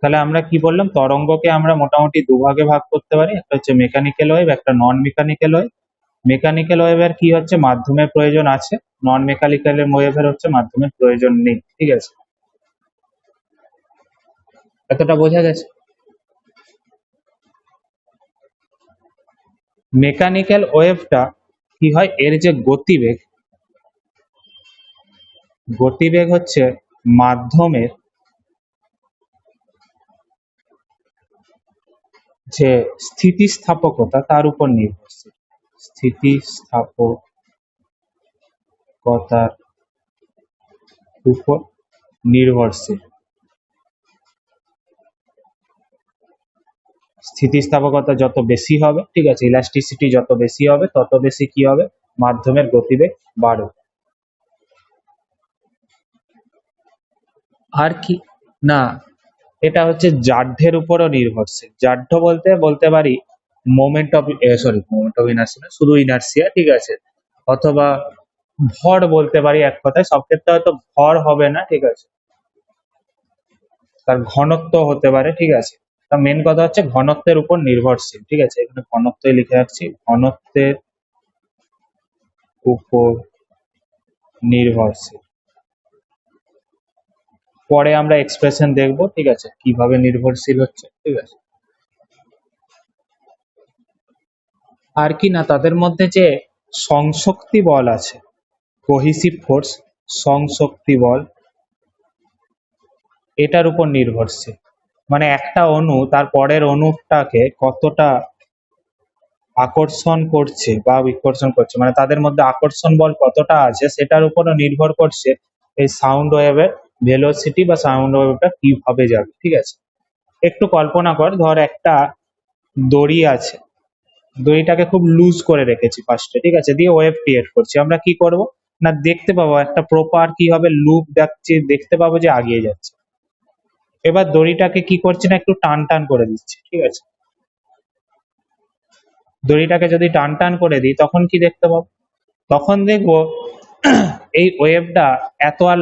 তাহলে আমরা কি বললাম, তরঙ্গকে আমরা মোটামুটি দুভাগে ভাগ করতে পারি, একটা হচ্ছে মেকানিক্যাল ওয়েভ, একটা নন মেকানিক্যাল ওয়েভ। মেকানিক্যাল ওয়েভের কি হচ্ছে মাধ্যমের প্রয়োজন আছে, নন মেকানিক্যাল ওয়েভের হচ্ছে মাধ্যমের প্রয়োজন নেই। ঠিক আছে, এতটা বোঝা গেছে? মেকানিক্যাল ওয়েভটা কি হয়, এর যে গতিবেগ, গতিবেগ হচ্ছে মাধ্যমের যে স্থিতিস্থাপকতা তার উপর নির্ভরশীল, স্থিতিস্থাপকতার উপর নির্ভরশীল। স্থিতিস্থাপকতা যত বেশি হবে, ঠিক আছে, ইলাস্টিসিটি যত বেশি হবে, তত বেশি কি হবে, মাধ্যমের গতিবেগ বাড়বে। আর কি না, এটা হচ্ছে জাঢ্যের উপরও নির্ভরশীল। জাঢ্য বলতে বলতে পারি মোমেন্ট অফ ইনার্সিয়া, শুধু ইনার্সিয়া, ঠিক আছে, অথবা ভর বলতে পারি এক কথায়। সব ক্ষেত্রে হয়তো ভর হবে না, ঠিক আছে, তার ঘনত্ব হতে পারে, ঠিক আছে। তা মেন কথা হচ্ছে ঘনত্বের উপর নির্ভরশীল, ঠিক আছে, এখানে ঘনত্বই লিখে রাখছি, ঘনত্বের উপর নির্ভরশীল। পরে আমরা এক্সপ্রেশন দেখব, ঠিক আছে, কিভাবে নির্ভরশীল হচ্ছে, ঠিক আছে। আর কি না, তাদের মধ্যে যে সংশক্তি বল আছে, কোহিসিভ ফোর্স, সংশক্তি বল, এটার উপর নির্ভরশীল। মানে একটা অণু তার পরের অণুটাকে কতটা আকর্ষণ করছে বা বিকর্ষণ করছে, মানে তাদের মধ্যে আকর্ষণ বল কতটা আছে, সেটার উপরও নির্ভর করছে এই সাউন্ড ওয়েভের ভেলোসিটি বা সাউন্ড ওয়েভটা কিভাবে যাবে, ঠিক আছে। একটু কল্পনা কর, ধর একটা দড়ি আছে, দড়িটাকে খুব লুজ করে রেখেছি ফার্স্টে, ঠিক আছে, দিয়ে ওয়েভ ক্রিয়েট করছি। আমরা কি করব না, দেখতে পাবো একটা প্রপার কি হবে লুপ দেখছি, দেখতে পাবো যে আগিয়ে যাচ্ছে। এবার দড়িটাকে কি করছি না, একটু টান টান করে দিচ্ছি, ঠিক আছে। দড়িটাকে যদি টান টান করে দিই তখন কি দেখতে পাবো, তখন দেখবো এই ওয়েভটা এত আর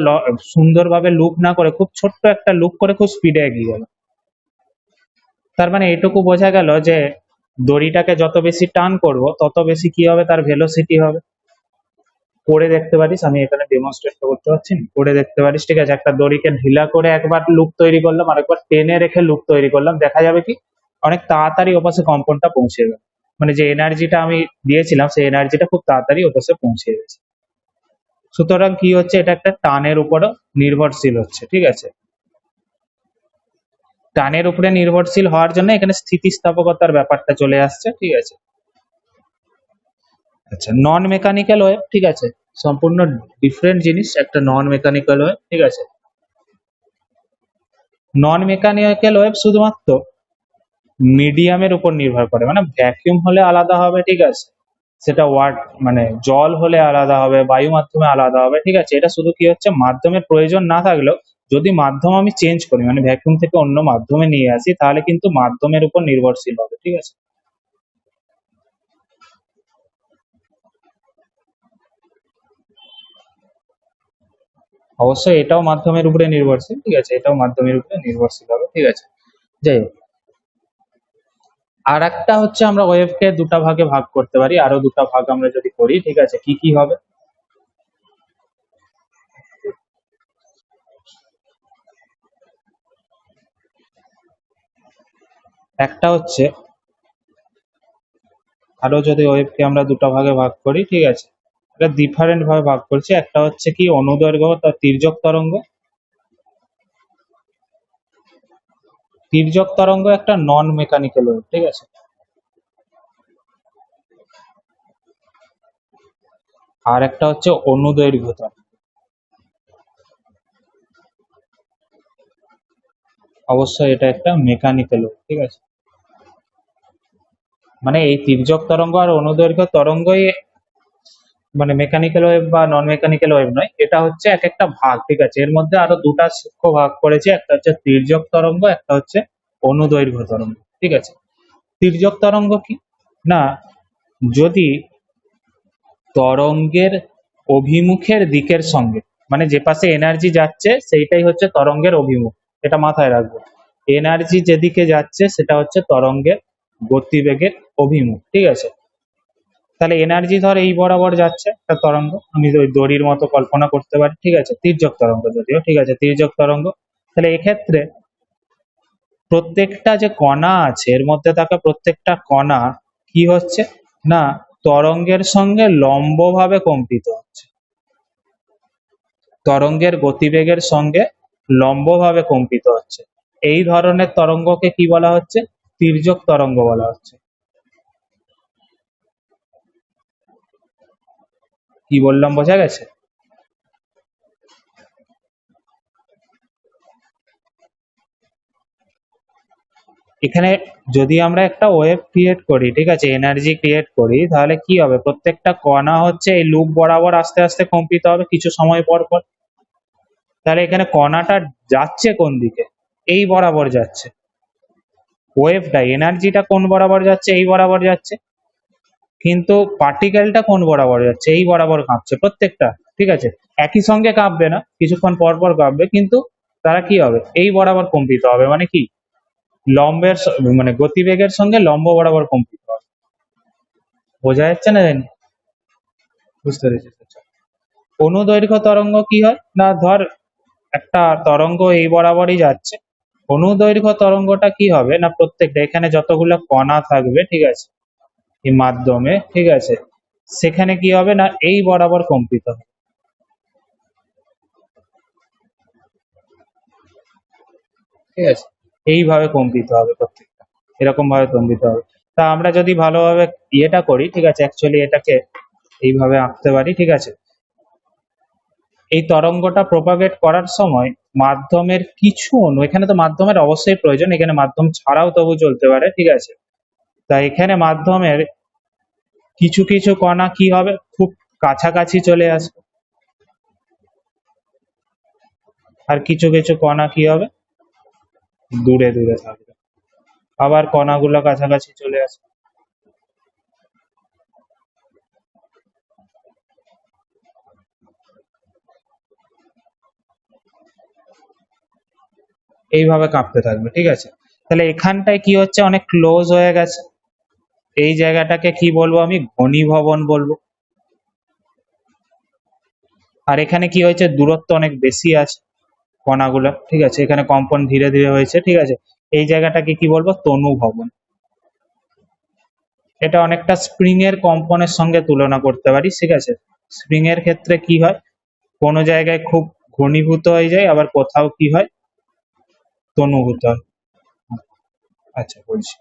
সুন্দরভাবে লুপ না করে খুব ছোট্ট একটা লুপ করে খুব স্পিডে এগিয়ে গেল। তার মানে এটুকু বোঝা গেল যে দড়িটাকে যত বেশি টান করব তত বেশি কি হবে, তার ভেলোসিটি হবে। করে দেখতে পারিস, আমি এখানে ডেমনস্ট্রেট করতে পারছি না, করে দেখতে পারিস, ঠিক আছে। একটা দড়িকে ঢিলা করে একবার লুপ তৈরি করলাম, আরেকবার টেনে রেখে লুপ তৈরি করলাম, দেখা যাবে কি অনেক তাড়াতাড়ি ওপাশে কম্পনটা পৌঁছে যাবে। মানে যে এনার্জিটা আমি দিয়েছিলাম সেই এনার্জিটা খুব তাড়াতাড়ি ওপাশে পৌঁছে গেছে। সুতরাং কি হচ্ছে, এটা একটা টানের উপরও নির্ভরশীল হচ্ছে, ঠিক আছে। টানের উপরে নির্ভরশীল হওয়ার জন্য এখানে স্থিতিস্থাপকতার ব্যাপারটা চলে আসছে, ঠিক আছে। আচ্ছা, নন মেকানিক্যাল ওয়েভ, ঠিক আছে, সম্পূর্ণ ডিফারেন্ট জিনিস একটা নন মেকানিক্যাল ওয়েভ, ঠিক আছে। নন মেকানিক্যাল ওয়েভ শুধুমাত্র মিডিয়ামের উপর নির্ভর করে, মানে ভ্যাকিউম হলে আলাদা হবে, ঠিক আছে, সেটা মানে জল হলে আলাদা হবে, বায়ু মাধ্যমে আলাদা হবে, ঠিক আছে। এটা শুধু কি হচ্ছে মাধ্যমের প্রয়োজন না থাকলেও যদি মাধ্যম আমি চেঞ্জ করি, মানে ভ্যাকিউম থেকে অন্য মাধ্যমে নিয়ে আসি, তাহলে কিন্তু মাধ্যমের উপর নির্ভরশীল হবে, ঠিক আছে। অবশ্যই এটাও মাধ্যমের উপরে নির্ভরশীল, ঠিক আছে, এটাও মাধ্যমের উপরে নির্ভরশীল হবে, ঠিক আছে। যাই হোক, আর একটা হচ্ছে আমরা ওয়েভকে দুটা ভাগে ভাগ করতে পারি, আরো দুটা ভাগ আমরা যদি করি, ঠিক আছে, কি কি হবে। একটা হচ্ছে, আরো যদি ওয়েভকে আমরা দুটা ভাগে ভাগ করি, ঠিক আছে, এটা ডিফারেন্ট ভাবে ভাগ করছি। একটা হচ্ছে কি অনুদৈর্ঘ্য তার তির্যক তরঙ্গ, তির্যক তরঙ্গ একটা নন মেকানিক্যাল ওয়েভ, ঠিক আছে। আর একটা হচ্ছে অনুদৈর্ঘ্য তরঙ্গ, অবশ্যই এটা একটা মেকানিক্যাল ওয়েভ, ঠিক আছে। মানে এই তির্যক তরঙ্গ আর অনুদৈর্ঘ্য তরঙ্গই মানে মেকানিক্যাল ওয়েভ বা নন মেকানিক্যাল ওয়েভ নয়, এটা হচ্ছে এক একটা ভাগ, ঠিক আছে। এর মধ্যে আরো দুটা সূক্ষ্ম ভাগ করেছে, একটা হচ্ছে তির্যক তরঙ্গ, একটা হচ্ছে অনুদৈর্ঘ্য তরঙ্গ, ঠিক আছে। তির্যক তরঙ্গ কি না, যদি তরঙ্গের অভিমুখের দিকের সঙ্গে, মানে যে পাশে এনার্জি যাচ্ছে সেইটাই হচ্ছে তরঙ্গের অভিমুখ, এটা মাথায় রাখবো। এনার্জি যেদিকে যাচ্ছে সেটা হচ্ছে তরঙ্গের গতিবেগের অভিমুখ, ঠিক আছে। তাহলে এনার্জি ধর এই বরাবর যাচ্ছে একটা তরঙ্গ, আমি ওই দড়ির মতো কল্পনা করতে পারি, ঠিক আছে, তির্যক তরঙ্গ যদিও, ঠিক আছে, তির্যক তরঙ্গ। তাহলে এক্ষেত্রে প্রত্যেকটা যে কণা আছে এর মধ্যে থাকা প্রত্যেকটা কণা কি হচ্ছে না তরঙ্গের সঙ্গে লম্বভাবে কম্পিত হচ্ছে, তরঙ্গের গতিবেগের সঙ্গে লম্বভাবে কম্পিত হচ্ছে। এই ধরনের তরঙ্গকে কি বলা হচ্ছে? তির্যক তরঙ্গ বলা হচ্ছে। কি বললাম বোঝা গেছে? এখানে যদি আমরা একটা ওয়েভ ক্রিয়েট করি, ঠিক আছে, এনার্জি ক্রিয়েট করি, তাহলে কি হবে? প্রত্যেকটা কণা হচ্ছে এই লুপ বরাবর আস্তে আস্তে কম্পিত হবে কিছু সময় পর পর। তাহলে এখানে কণাটা যাচ্ছে কোন দিকে? এই বরাবর যাচ্ছে। ওয়েভটা, এনার্জিটা কোন বরাবর যাচ্ছে? এই বরাবর যাচ্ছে। কিন্তু পার্টিকেলটা কোন বরাবর যাচ্ছে? এই বরাবর কাঁপছে প্রত্যেকটা, ঠিক আছে। একই সঙ্গে কাঁপবে না, কিছুক্ষণ পর পর কাঁপবে, কিন্তু তারা কি হবে? এই বরাবর কম্পিত হবে, মানে কি লম্বের মানে গতিবেগের সঙ্গে লম্ব বরাবর কম্পিত হবে। বোঝা যাচ্ছে না? জানি বুঝতে পেরেছি। অনুদৈর্ঘ্য তরঙ্গ কি হয় না, ধর একটা তরঙ্গ এই বরাবরই যাচ্ছে, অনুদৈর্ঘ্য তরঙ্গটা কি হবে না প্রত্যেকটা এখানে যতগুলো কণা থাকবে, ঠিক আছে, এই মাধ্যমে, ঠিক আছে, সেখানে কি হবে না এই বরাবর কম্পিত হবে, ঠিক আছে, এইভাবে কম্পিত হবে প্রত্যেকটা, এরকম ভাবে কম্পিত হবে। তা আমরা যদি ভালোভাবে ইয়েটা করি, ঠিক আছে, অ্যাকচুয়ালি এটাকে এইভাবে আঁকতে পারি, ঠিক আছে। এই তরঙ্গটা প্রপাগেট করার সময় মাধ্যমের কিছু অণু, এখানে তো মাধ্যমের অবশ্যই প্রয়োজন, এখানে মাধ্যম ছাড়াও তবু চলতে পারে, ঠিক আছে। তাই এখানে মাধ্যমের কিছু কিছু কণা কি হবে, খুব কাছাকাছি চলে আসবে, আর কিছু কিছু কণা কি হবে, দূরে দূরে থাকবে, আবার কণাগুলো কাছাকাছি চলে আসবে। এইভাবে কাঁপতে থাকবে, ঠিক আছে। তাহলে এখানটায় কি হচ্ছে, অনেক ক্লোজ হয়ে গেছে, এই জায়গাটাকে কি বলবো আমি, ঘনীভবন বলবো। আর এখানে কি হয়েছে, দূরত্ব অনেক বেশি আছে কণাগুলো, ঠিক আছে, এখানে কম্পন ধীরে ধীরে হয়েছে, ঠিক আছে, এই জায়গাটাকে কি বলবো, তনু ভবন। এটা অনেকটা স্প্রিং এর কম্পনের সঙ্গে তুলনা করতে পারি, ঠিক আছে। স্প্রিং এর ক্ষেত্রে কি হয়, কোনো জায়গায় খুব ঘনীভূত হয়ে যায়, আবার কোথাও কি হয়, তনুভূত হয়। আচ্ছা, বলছি,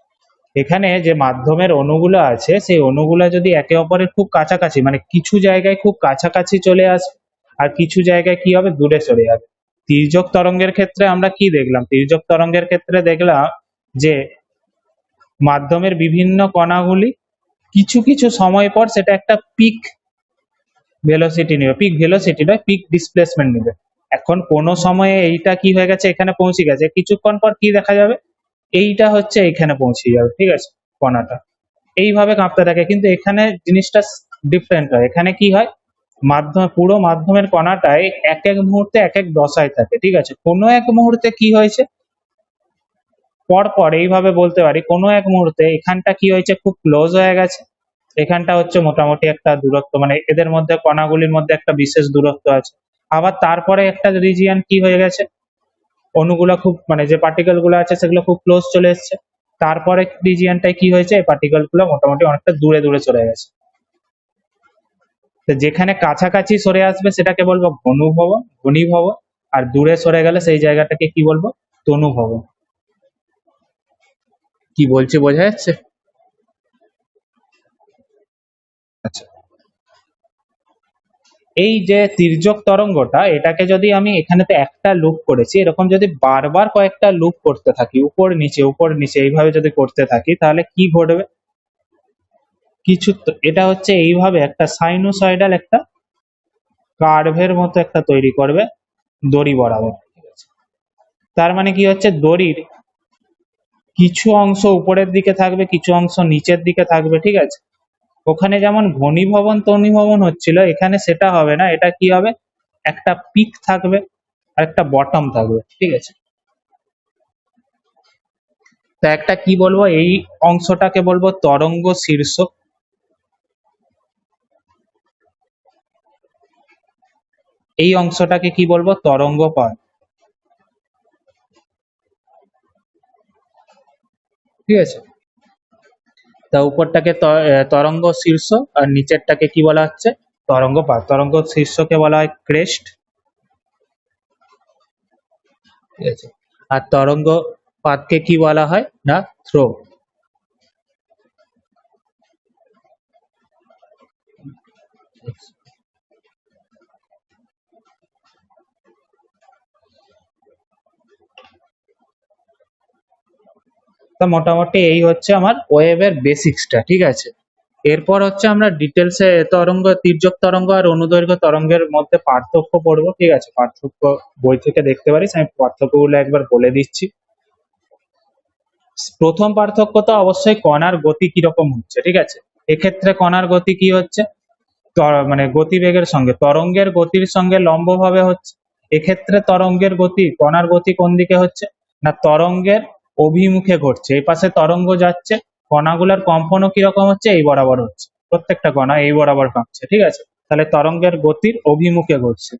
এখানে যে মাধ্যমের অণুগুলো আছে সেই অণুগুলো যদি একে অপরের খুব কাছাকাছি, মানে কিছু জায়গায় খুব কাছাকাছি চলে আসে, আর কিছু জায়গায় কি হবে, দূরে সরে যাবে। তির্যক তরঙ্গের ক্ষেত্রে আমরা কি দেখলাম, তির্যক তরঙ্গের ক্ষেত্রে দেখলাম যে মাধ্যমের বিভিন্ন কণাগুলি কিছু কিছু সময় পর সেটা একটা পিক ভেলোসিটি নেবে, পিক ভেলোসিটি নয়, পিক ডিসপ্লেসমেন্ট নেবে। এখন কোন সময়ে এইটা কি হয়ে গেছে, এখানে পৌঁছে গেছে, কিছুক্ষণ পর কি দেখা যাবে, এইটা হচ্ছে এখানে পৌঁছে যাবে, ঠিক আছে, কণাটা এইভাবে কাঁপতে থাকে। কিন্তু এখানে জিনিসটা ডিফারেন্ট হয়, এখানে কি হয়, মাধ্যম পুরো মাধ্যমের কণাটায় এক এক মুহূর্তে এক এক দশায় থাকে, ঠিক আছে। কোনো এক মুহূর্তে কি হয়েছে, পর পর এইভাবে বলতে পারি, কোনো এক মুহূর্তে এখানটা কি হয়েছে, খুব ক্লোজ হয়ে গেছে, এখানটা হচ্ছে মোটামুটি একটা দূরত্ব, মানে এদের মধ্যে কণাগুলির মধ্যে একটা বিশেষ দূরত্ব আছে। আবার তারপরে একটা রিজিয়ন কি হয়ে গেছে, অণুগুলো খুব, মানে যে পার্টিকেল গুলো আছে সেগুলো খুব ক্লোজ চলে এসছে, তারপরে রিজিয়নটায় কি হয়েছে, এই পার্টিকেল গুলো মোটামুটি অনেকটা দূরে দূরে চলে গেছে। তো যেখানে কাছাকাছি সরে আসবে সেটাকে বলবো ঘনীভবন, ঘনীভবন, আর দূরে সরে গেলে সেই জায়গাটাকে কি বলবো, তনুভবন। কি বলছি বোঝা যাচ্ছে? আচ্ছা, এই যে তির্যক তরঙ্গটা, এটাকে যদি আমি, এখানে তো একটা লুপ করেছি, এরকম যদি বারবার কয়েকটা লুপ করতে থাকি, উপর নিচে এইভাবে যদি করতে থাকি, তাহলে কি ঘটবে, এটা হচ্ছে এইভাবে একটা সাইনোসয়েডাল একটা কার্ভের মতো একটা তৈরি করবে দড়ি বরাবর, ঠিক আছে। তার মানে কি হচ্ছে, দড়ির কিছু অংশ উপরের দিকে থাকবে, কিছু অংশ নিচের দিকে থাকবে, ঠিক আছে। ওখানে যেমন ঘনীভবন তনীভবন হচ্ছিল, এখানে সেটা হবে না, এটা কি হবে, একটা পিক থাকবে আর একটা বটম থাকবে, ঠিক আছে। তা একটা কি বলবো, এই অংশটাকে বলবো তরঙ্গ শীর্ষ, এই অংশটাকে কি বলবো তরঙ্গ পাদ। ঠিক আছে, তা উপরটাকে তরঙ্গ শীর্ষ, আর নিচেরটাকে কি বলা হচ্ছে তরঙ্গ পাদ। তরঙ্গ শীর্ষকে বলা হয় ক্রেস্ট, ঠিক আছে, আর তরঙ্গ পাদকে কি বলা হয় না থ্রো। তা মোটামুটি এই হচ্ছে আমার ওয়েভের বেসিক্সটা। ঠিক আছে, এরপর হচ্ছে আমরা ডিটেলসে তরঙ্গ, তির্যক তরঙ্গ আর অনুদৈর্ঘ্য তরঙ্গের মধ্যে পার্থক্য পড়বো। ঠিক আছে, পার্থক্য বই থেকে দেখতে পারিস, আমি পার্থক্যগুলো একবার বলে দিচ্ছি। প্রথম পার্থক্য তো অবশ্যই কণার গতি কিরকম হচ্ছে। ঠিক আছে, এক্ষেত্রে কণার গতি কি হচ্ছে, মানে গতিবেগের সঙ্গে তরঙ্গের গতির সঙ্গে লম্বভাবে হচ্ছে। এক্ষেত্রে তরঙ্গের গতি, কণার গতি কোন দিকে হচ্ছে না তরঙ্গের অভিমুখে ঘটছে। এই পাশে তরঙ্গ যাচ্ছে, কণাগুলোর কম্পনও কিরকম হচ্ছে এই বরাবর হচ্ছে, প্রত্যেকটা কণা এই বরাবর কাঁপছে। ঠিক আছে, তাহলে তরঙ্গের গতির অভিমুখে ঘটছে।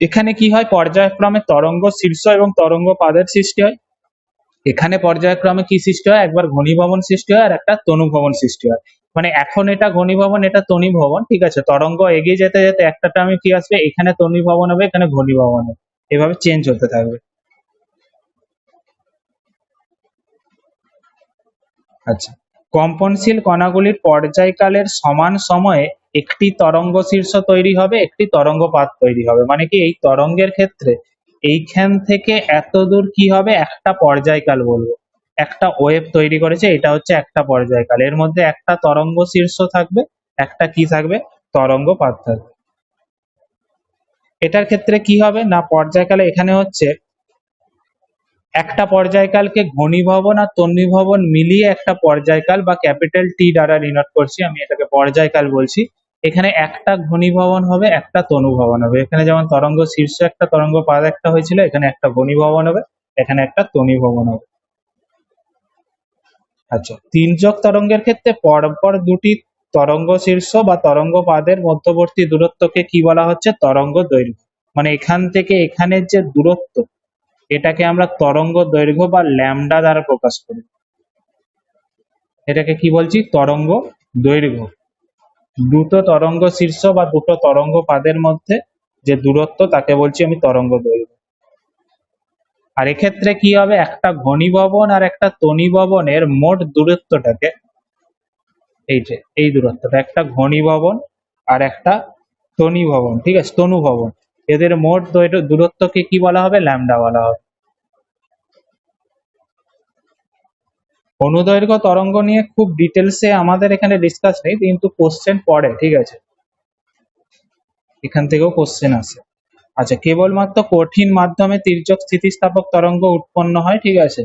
এখানে কি হয়, পর্যায়ক্রমে তরঙ্গ শীর্ষ এবং তরঙ্গ পাদের সৃষ্টি হয়। এখানে পর্যায়ক্রমে কি সৃষ্টি হয়, একবার ঘনীভবন সৃষ্টি হয় আর একটা তনুভবন সৃষ্টি হয়। মানে এখন এটা ঘনীভবন, এটা তনীভবন। ঠিক আছে, তরঙ্গ এগিয়ে যেতে যেতে একটা টার্মে কি আসবে, এখানে তনীভবন হবে, এখানে ঘনীভবন হবে, এভাবে চেঞ্জ হতে থাকবে। আচ্ছা, কম্পনশীল কণাগুলির পর্যায়কালের সমান সময়ে একটি তরঙ্গ শীর্ষ তৈরি হবে, একটি তরঙ্গ পাত তৈরি হবে। মানে কি, এই তরঙ্গের ক্ষেত্রে এইখান থেকে এত দূর কি হবে একটা পর্যায়কাল বলবো, একটা ওয়েভ তৈরি করেছে, এটা হচ্ছে একটা পর্যায়কাল। এর মধ্যে একটা তরঙ্গ শীর্ষ থাকবে, একটা কি থাকবে তরঙ্গ পাত থাকবে। এটার ক্ষেত্রে কি হবে না, পর্যায়কালে এখানে হচ্ছে একটা পর্যায়কালকে ঘনীভবন আর তন্বীভবন মিলিয়ে একটা পর্যায়কাল বা ক্যাপিটাল টি দ্বারা ডিনোট করছি, আমি এটাকে পর্যায়কাল বলছি। এখানে একটা ঘনীভবন হবে, একটা তনুভবন হবে। এখানে যেমন তরঙ্গ শীর্ষ একটা, তরঙ্গ পাদ একটা হয়েছিল, এখানে একটা ঘনীভবন হবে, এখানে একটা তনীভবন হবে। আচ্ছা, তির্যক তরঙ্গের ক্ষেত্রে পরপর দুটি তরঙ্গ শীর্ষ বা তরঙ্গ পাদের মধ্যবর্তী দূরত্বকে কি বলা হচ্ছে তরঙ্গ দৈর্ঘ্য। মানে এখান থেকে এখানের যে দূরত্ব, এটাকে আমরা তরঙ্গ দৈর্ঘ্য বা ল্যামডা দ্বারা প্রকাশ করি। এটাকে কি বলছি তরঙ্গ দৈর্ঘ্য। দুটো তরঙ্গ শীর্ষ বা দুটো তরঙ্গ পাদের মধ্যে যে দূরত্ব, তাকে বলছি আমি তরঙ্গ দৈর্ঘ্য। আর এক্ষেত্রে কি হবে, একটা ঘনীভবন আর একটা তনীভবনের মোট দূরত্বটাকে, এই যে এই দূরত্বটা, একটা ঘনীভবন আর একটা তনীভবন, ঠিক আছে তনুভবন, এদের মোট দূরত্বকে কি বলা হবে ল্যামডা বলা হবে। অনুদৈর্ঘ্য তরঙ্গ নিয়ে খুব ডিটেলসে আমাদের এখানে ডিসকাস নেই, কিন্তু কোশ্চেন পড়ে। ঠিক আছে, এখান থেকেও কোশ্চেন আসে। আচ্ছা, কেবলমাত্র কঠিন মাধ্যমে তির্যক স্থিতিস্থাপক তরঙ্গ উৎপন্ন হয়। ঠিক আছে,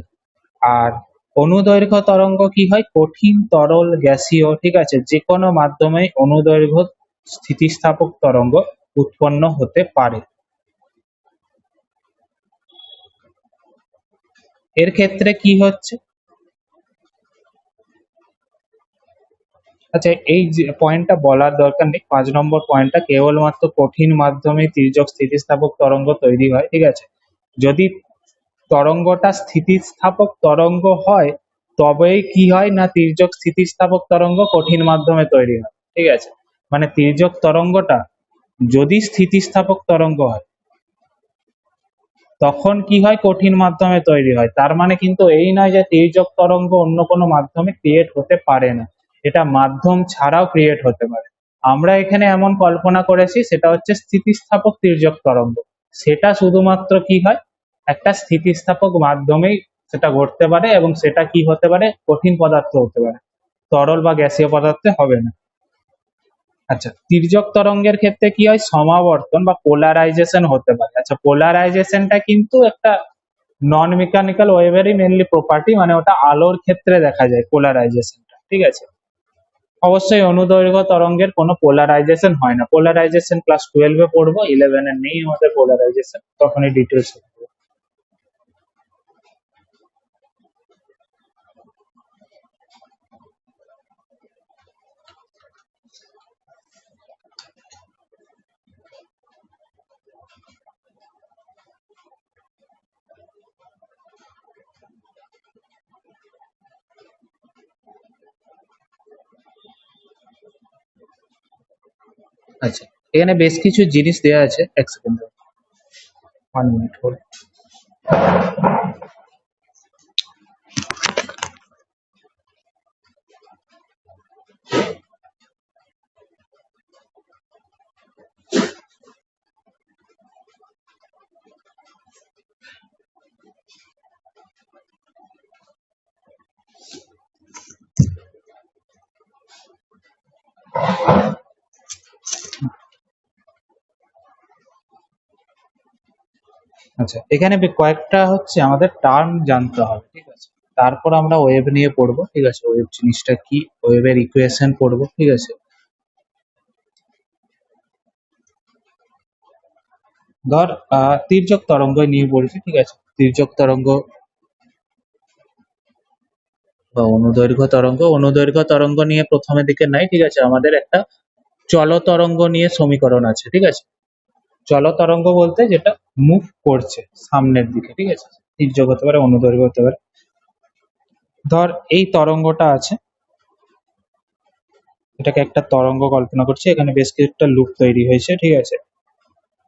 আর অনুদৈর্ঘ্য তরঙ্গ কি হয়, কঠিন তরল গ্যাসীয়, ঠিক আছে, যে কোনো মাধ্যমে অনুদৈর্ঘ্য স্থিতিস্থাপক তরঙ্গ উৎপন্ন হতে পারে। এর ক্ষেত্রে কি হচ্ছে, আচ্ছা এই যে পয়েন্টটা বলার দরকার নেই, 5 নম্বর পয়েন্টটা, কেবলমাত্র কঠিন মাধ্যমে তির্যক স্থিতিস্থাপক তরঙ্গ তৈরি হয়। ঠিক আছে, যদি তরঙ্গটা স্থিতিস্থাপক তরঙ্গ হয়, তবেই কি হয় না তির্যক স্থিতিস্থাপক তরঙ্গ কঠিন মাধ্যমে তৈরি হয়। ঠিক আছে, মানে তির্যক তরঙ্গটা যদি স্থিতিস্থাপক তরঙ্গ হয়, তখন কি হয় কঠিন মাধ্যমে তৈরি হয়। তার মানে কিন্তু এই নয় যে তির্যক তরঙ্গ অন্য কোনো মাধ্যমে ক্রিয়েট হতে পারে না, এটা মাধ্যম ছাড়াও ক্রিয়েট হতে পারে। আমরা এখানে এমন কল্পনা করেছি, সেটা হচ্ছে স্থিতিস্থাপক তির্যক তরঙ্গ। সেটা শুধুমাত্র কি হয়, একটা স্থিতিস্থাপক মাধ্যমেই সেটা ঘটতে পারে, এবং সেটা কি হতে পারে কঠিন পদার্থ হতে পারে, তরল বা গ্যাসীয় পদার্থে হবে না। আচ্ছা, তির্যক তরঙ্গের ক্ষেত্রে কি হয়, সমাবর্তন বা পোলারাইজেশন হতে পারে। আচ্ছা, পোলারাইজেশনটা কিন্তু একটা নন মেকানিক্যাল ওয়েভেরই মেনলি প্রপার্টি, মানে ওটা আলোর ক্ষেত্রে দেখা যায় পোলারাইজেশনটা। ঠিক আছে, অবশ্যই অনুদৈর্ঘ্য তরঙ্গের কোনো পোলারাইজেশন হয় না। পোলারাইজেশন ক্লাস 12-এ পড়বো, 11-এ নেই আমাদের পোলারাইজেশন, তখনই ডিটেলস। আচ্ছা, এখানে বেশ কিছু জিনিস দেওয়া আছে, এক সেকেন্ড, 1 মিনিট হোল্ড। আচ্ছা, এখানে কয়েকটা হচ্ছে আমাদের টার্ম জানতে হবে, ঠিক আছে? তারপর আমরা ওয়েভ নিয়ে পড়বো, ঠিক আছে? ওয়েভ জিনিসটা কি, ওয়েভের ইকুয়েশন পড়বো, ঠিক আছে? ধর তির্যক তরঙ্গ নিয়ে বলছি, ঠিক আছে? তির্যক তরঙ্গ বা অনুদৈর্ঘ্য তরঙ্গ নিয়ে প্রথমে দিকে নাই, ঠিক আছে? আমাদের একটা চল তরঙ্গ নিয়ে সমীকরণ আছে, ঠিক আছে? চল তরঙ্গ বলতে যেটা মুভ করছে সামনের দিকে, ঠিক আছে? তির্যক হতে পারে, অনুদৈর্ঘ্য হতে পারে। ধর এই তরঙ্গটা আছে, এটাকে একটা তরঙ্গ কল্পনা করছি, এখানে বেশ কিছুটা লুপ তৈরি হয়েছে, ঠিক আছে?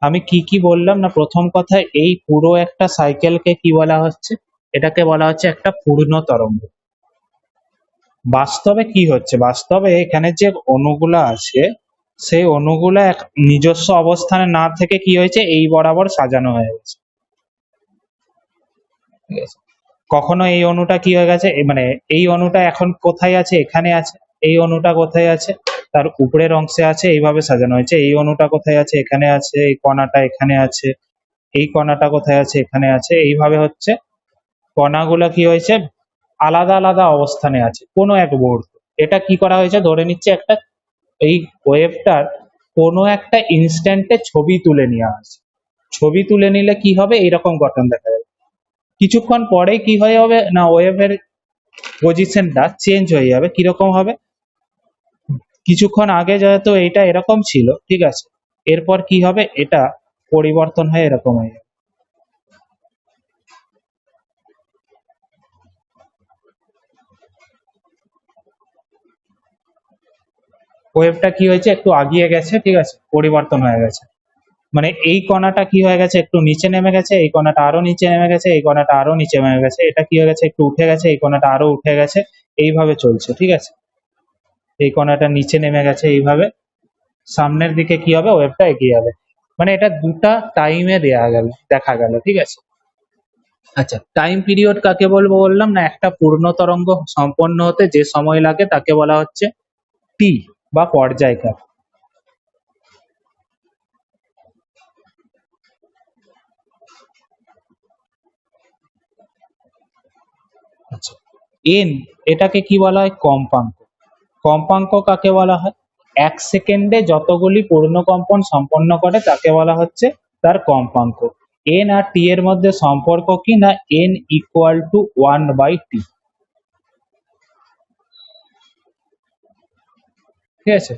আমি কি কি বললাম না, প্রথম কথা, এই পুরো একটা সাইকেলকে কি বলা হচ্ছে, এটাকে বলা হচ্ছে একটা পূর্ণ তরঙ্গ। বাস্তবে কি হচ্ছে, বাস্তবে এখানে যে অণুগুলা আছে, সেই অণুগুলা এক নিজস্ব অবস্থানে না থেকে কি হয়েছে, এই বরাবর সাজানো হয়ে গেছে, ঠিক আছে? কখনো এই অণুটা কি হয়ে গেছে, মানে এই অণুটা এখন কোথায় আছে, এখানে আছে। এই অণুটা কোথায় আছে, তার উপরের অংশে আছে, এইভাবে সাজানো হয়েছে। এই অণুটা কোথায় আছে, এখানে আছে। এই কণাটা এখানে আছে। এই কণাটা কোথায় আছে, এখানে আছে। এইভাবে হচ্ছে কণাগুলো কি হয়েছে, আলাদা আলাদা অবস্থানে আছে কোনো এক মুহূর্তে। এটা কি করা হয়েছে, ধরে নিচ্ছে একটা এই ওয়েভটার কোনো একটা ইনস্ট্যান্টে ছবি তুলে নেওয়া আছে। ছবি তুলে নিলে কি হবে, এইরকম গঠন দেখা যাবে। কিছুক্ষণ পরে কি হয়ে হবে না, ওয়েভের পজিশনটা চেঞ্জ হয়ে যাবে। কিরকম হবে, কিছুক্ষণ আগে যেহেতু এটা এরকম ছিল, ঠিক আছে, এরপর কি হবে, এটা পরিবর্তন হয়ে এরকম হয়ে যাবে। ওয়েভটা কি হয়েছে, একটু আগিয়ে গেছে, ঠিক আছে, পরিবর্তন হয়ে গেছে। মানে এই কণাটা কি হয়ে গেছে, একটু নিচে নেমে গেছে। এই কণাটা আরো নিচে নেমে গেছে। এই কণাটা আরো নিচে নেমে গেছে। এটা কি হয়ে গেছে, একটু উঠে গেছে। এই কণাটা আরো উঠে গেছে। এইভাবে চলছে, ঠিক আছে? এই কণাটা নিচে নেমে গেছে, এইভাবে সামনের দিকে কি হবে, ওয়েভটা এগিয়ে যাবে। মানে এটা দুটা টাইমে দেয়া গেল, দেখা গেল, ঠিক আছে? আচ্ছা, টাইম পিরিয়ড কাকে বলবো বললাম না, একটা পূর্ণ তরঙ্গ সম্পন্ন হতে যে সময় লাগে তাকে বলা হচ্ছে টি বা পর্যায়কাল। আচ্ছা, এন, এটাকে কি বলা হয়, কম্পাঙ্ক। কম্পাঙ্ক কাকে বলা হয়, 1 সেকেন্ডে যতগুলি পূর্ণ কম্পন সম্পন্ন করে তাকে বলা হচ্ছে তার কম্পাঙ্ক। এন আর টি এর মধ্যে সম্পর্ক কি না, এন ইকুয়াল টু 1/t, ঠিক আছে?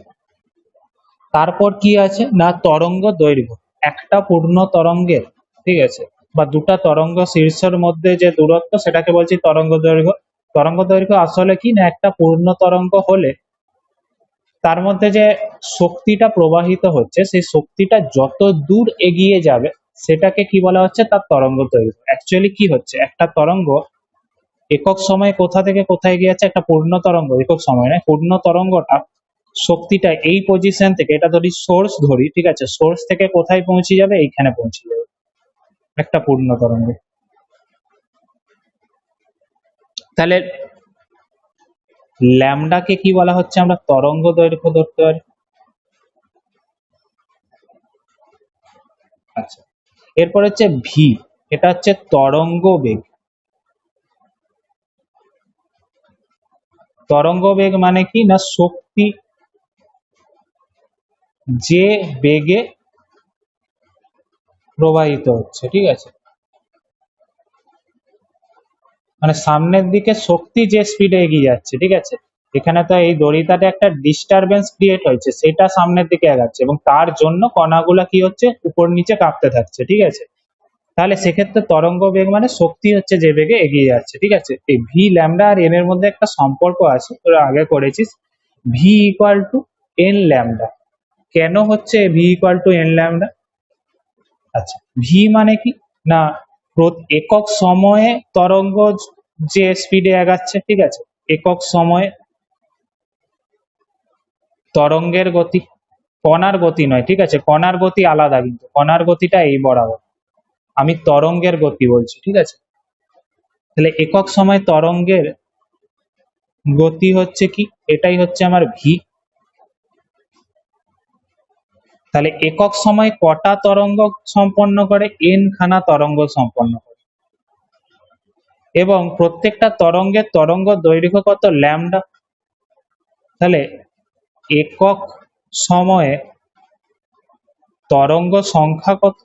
তারপর কি আছে না, তরঙ্গ দৈর্ঘ্য। একটা পূর্ণ তরঙ্গের, ঠিক আছে, বা দুটা তরঙ্গ শীর্ষের মধ্যে যে দূরত্ব, সেটাকে বলছি তরঙ্গ দৈর্ঘ্য। তরঙ্গ দৈর্ঘ্য আসলে কি না, একটা পূর্ণ তরঙ্গ হলে তার মধ্যে যে শক্তিটা প্রবাহিত হচ্ছে, সেই শক্তিটা যত দূর এগিয়ে যাবে সেটাকে কি বলা হচ্ছে, তার তরঙ্গ দৈর্ঘ্য। অ্যাকচুয়ালি কি হচ্ছে, একটা তরঙ্গ একক সময়ে কোথা থেকে কোথায় গিয়ে যাচ্ছে, একটা পূর্ণ তরঙ্গ একক সময় নয়, পূর্ণ তরঙ্গটা শক্তিটা এই পজিশন থেকে, এটা ধরি সোর্স ধরি, ঠিক আছে, সোর্স থেকে কোথায় পৌঁছে যাবে, এইখানে পৌঁছে যাবে একটা পূর্ণ তরঙ্গে। তাহলে ল্যামডাকে কি বলা হচ্ছে, আমরা তরঙ্গ দৈর্ঘ্য ধরতে পারি। আচ্ছা, এরপর হচ্ছে ভি, এটা হচ্ছে তরঙ্গ বেগ। তরঙ্গ বেগ মানে কি না, শক্তি যে বেগে প্রবাহিত হচ্ছে, ঠিক আছে, মানে সামনের দিকে শক্তি যে স্পিডে এগিয়ে যাচ্ছে, ঠিক আছে। এখানে তো এই দড়িটাতে একটা ডিস্টারবেন্স ক্রিয়েট হয়েছে, সেটা সামনের দিকে এগাচ্ছে এবং তার জন্য কণাগুলা কি হচ্ছে, উপর নিচে কাঁপতে থাকছে, ঠিক আছে। তাহলে সেক্ষেত্রে তরঙ্গ বেগ মানে শক্তি হচ্ছে যে বেগে এগিয়ে যাচ্ছে, ঠিক আছে। এই ভি ল্যামডা আর এন এর মধ্যে একটা সম্পর্ক আছে, তোরা আগে করেছিস, V equal to N lambda, কেন হচ্ছে V equal to N lambda? আচ্ছা, ভি মানে কি না একক সময়ে তরঙ্গ যে স্পিডে আগাচ্ছে, ঠিক আছে, একক সময়ে তরঙ্গের গতি, কণার গতি নয়, ঠিক আছে, কণার গতি আলাদা, কিন্তু কণার গতিটা এই বরাবর, আমি তরঙ্গের গতি বলছি, ঠিক আছে। তাহলে একক সময় তরঙ্গের গতি হচ্ছে কি, এটাই হচ্ছে আমার ভি। তাহলে একক সময় কটা তরঙ্গ সম্পন্ন করে? এন খানা তরঙ্গ সম্পন্ন করে, এবং প্রত্যেকটা তরঙ্গের তরঙ্গ দৈর্ঘ্য কত? ল্যামডা। তাহলে একক সময়ে তরঙ্গ সংখ্যা কত?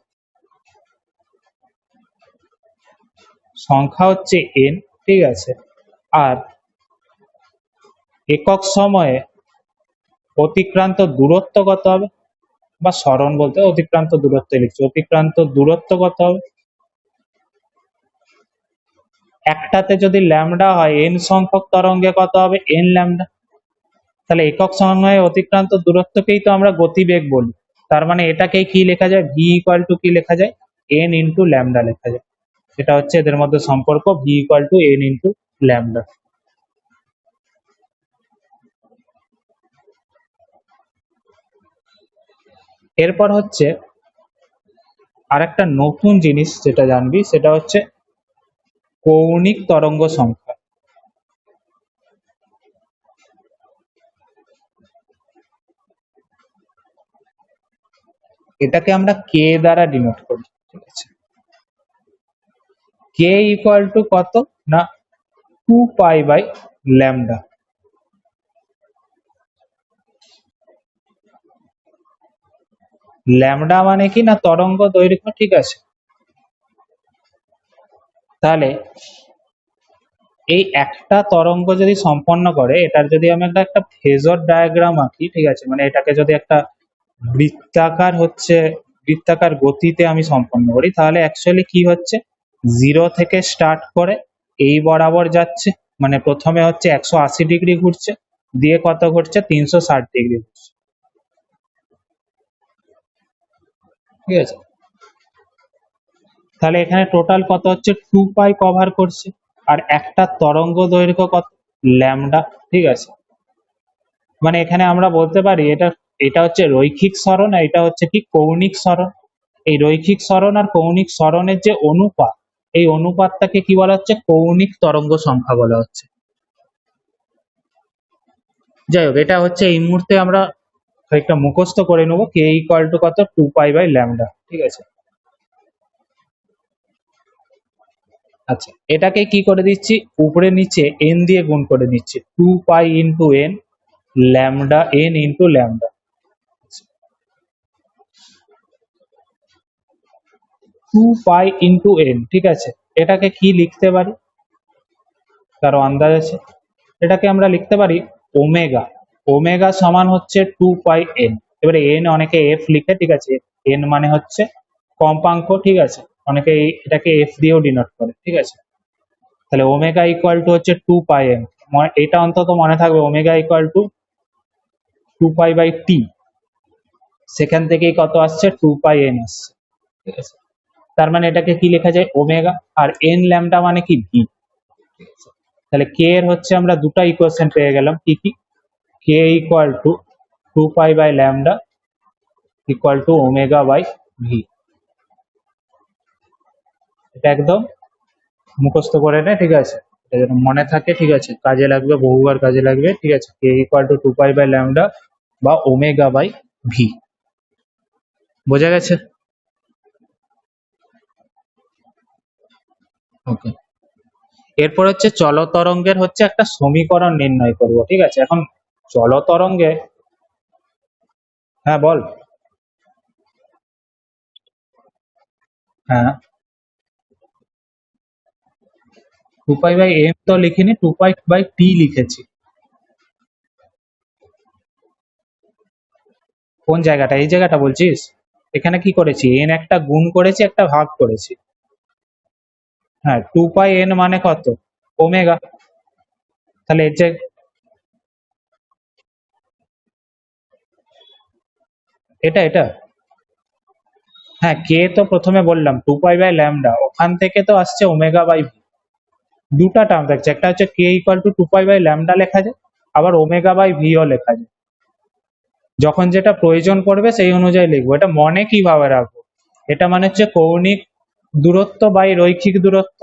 সংখ্যা হচ্ছে এন, ঠিক আছে। আর একক সময়ে অতিক্রান্ত দূরত্ব কত হবে, বা সরণ বলতে অতিক্রান্ত দূরত্ব লিখছি, অতিক্রান্ত দূরত্ব কত হবে? একটাতে যদি ল্যামডা হয়, এন সংখ্যক তরঙ্গে কত হবে? N lambda. তাহলে একক সময়ে অতিক্রান্ত দূরত্বকেই তো আমরা গতিবেগ বলি, তার মানে এটাকেই কি লেখা যায়? ভি ইকুয়াল টু কি লেখা যায়? এন ইন্টু ল্যামডা লেখা যায়। এটা হচ্ছে এদের মধ্যে সম্পর্ক, V equal to N into lambda. এরপর হচ্ছে আরেকটা নতুন জিনিস যেটা জানবি, সেটা হচ্ছে কৌণিক তরঙ্গ সংখ্যা। এটাকে আমরা কে দ্বারা ডিনোট করি, ঠিক আছে। কে ইকুয়াল টু কত না 2 পাই বাই ল্যামডা। ল্যামডা মানে কি না তরঙ্গ দৈর্ঘ্য, ঠিক আছে। তাহলে এই একটা তরঙ্গ যদি সম্পন্ন করে, এটার যদি আমি একটা ফেজর ডায়াগ্রাম আঁকি, ঠিক আছে, মানে এটাকে যদি একটা বৃত্তাকার গতিতে আমি সম্পন্ন করি, তাহলে অ্যাকচুয়ালি কি হচ্ছে, 0 থেকে স্টার্ট করে এই বরাবর যাচ্ছে, মানে প্রথমে হচ্ছে 180 ডিগ্রি ঘুরছে, দিয়ে কত ঘুরছে? 360 ডিগ্রি ঘুরছে, ঠিক আছে। তাহলে এখানে টোটাল কত হচ্ছে? 2 পাই কভার করছে, আর একটা তরঙ্গ দৈর্ঘ্য কত? ল্যামডা, ঠিক আছে। মানে এখানে আমরা বলতে পারি এটা এটা হচ্ছে রৈখিক সরণ, আর এটা হচ্ছে কি কৌণিক সরণ। এই রৈখিক সরণ আর কৌণিক সরণের যে অনুপাত, এই অনুপাতটাকে কি বলা হচ্ছে? কৌণিক তরঙ্গ সংখ্যা বলা হচ্ছে। যাই হোক, এটা হচ্ছে এই মুহূর্তে আমরা একটা মুখস্থ করে নেবো, কে ইকুয়াল টু কত? 2 পাই বাই ল্যামডা, ঠিক আছে। আচ্ছা, এটাকে কি করে দিচ্ছি? উপরে নিচে এন দিয়ে গুণ করে দিচ্ছি, 2 pi into N lambda, N into lambda. 2 pi into N, ঠিক আছে। এটাকে কি লিখতে পারি, কারো আন্দাজ আছে? এটাকে আমরা লিখতে পারি ওমেগা। ওমেগা সমান হচ্ছে 2 পাই এন। এবারে এন অনেকে এফ লিখে, ঠিক আছে, এন মানে হচ্ছে কম্পাঙ্ক, ঠিক আছে, অনেকে এটাকে এফ দিয়েও ডিনোট করে, ঠিক আছে। তাহলে ওমেগা ইকুয়াল টু হচ্ছে 2 পাই এন, এটা অন্তত মনে থাকবে, omega equal to 2 pi by T, সেখান থেকেই কত আসছে? 2 পাই এন আসছে, ঠিক আছে। তার মানে এটাকে কি লেখা যায়? ওমেগা। আর এন ল্যামডা মানে কি? ভি। তাহলে কে এর হচ্ছে আমরা দুটো ইকুয়েশন পেয়ে গেলাম, কি কি? K equal to 2 pi by lambda equal to omega by V. এটা একদম মুখস্থ করে নে, ঠিক আছে, এটা যেন মনে থাকে, ঠিক আছে, কাজে লাগবে, বহুবার কাজে লাগবে, ঠিক আছে। K equal to 2 pi by lambda বা ওমেগা বাই ভি। বোঝা গেছে? ওকে। এরপর হচ্ছে চলতরঙ্গের হচ্ছে একটা সমীকরণ নির্ণয় করব, ঠিক আছে। এখন চলতরঙ্গে, হ্যাঁ বল। হ্যাঁ, 2 পাই বাই এম তো লিখিনি, 2 পাই বাই টি লিখেছি। কোন জায়গাটা? এই জায়গাটা বলছিস? এখানে কি করেছি? এন একটা গুণ করেছি, একটা ভাগ করেছি। হ্যাঁ, 2 পাই এন মানে কত? ওমেগা। তাহলে এর যে এটা এটা হ্যাঁ, কে তো প্রথমে বললাম 2π/λ, ওখান থেকে তো আসছে ω/v। দুটা টার্ম থাকছে, একটা হচ্ছে কে ইকুয়াল টু 2π/λ লেখা যায়, আবার ω/v ও লেখা যায়। যখন যেটা প্রয়োজন পড়বে সেই অনুযায়ী লিখবো। এটা মনে কিভাবে রাখবো? এটা মানে হচ্ছে কৌণিক দূরত্ব বাই রৈখিক দূরত্ব,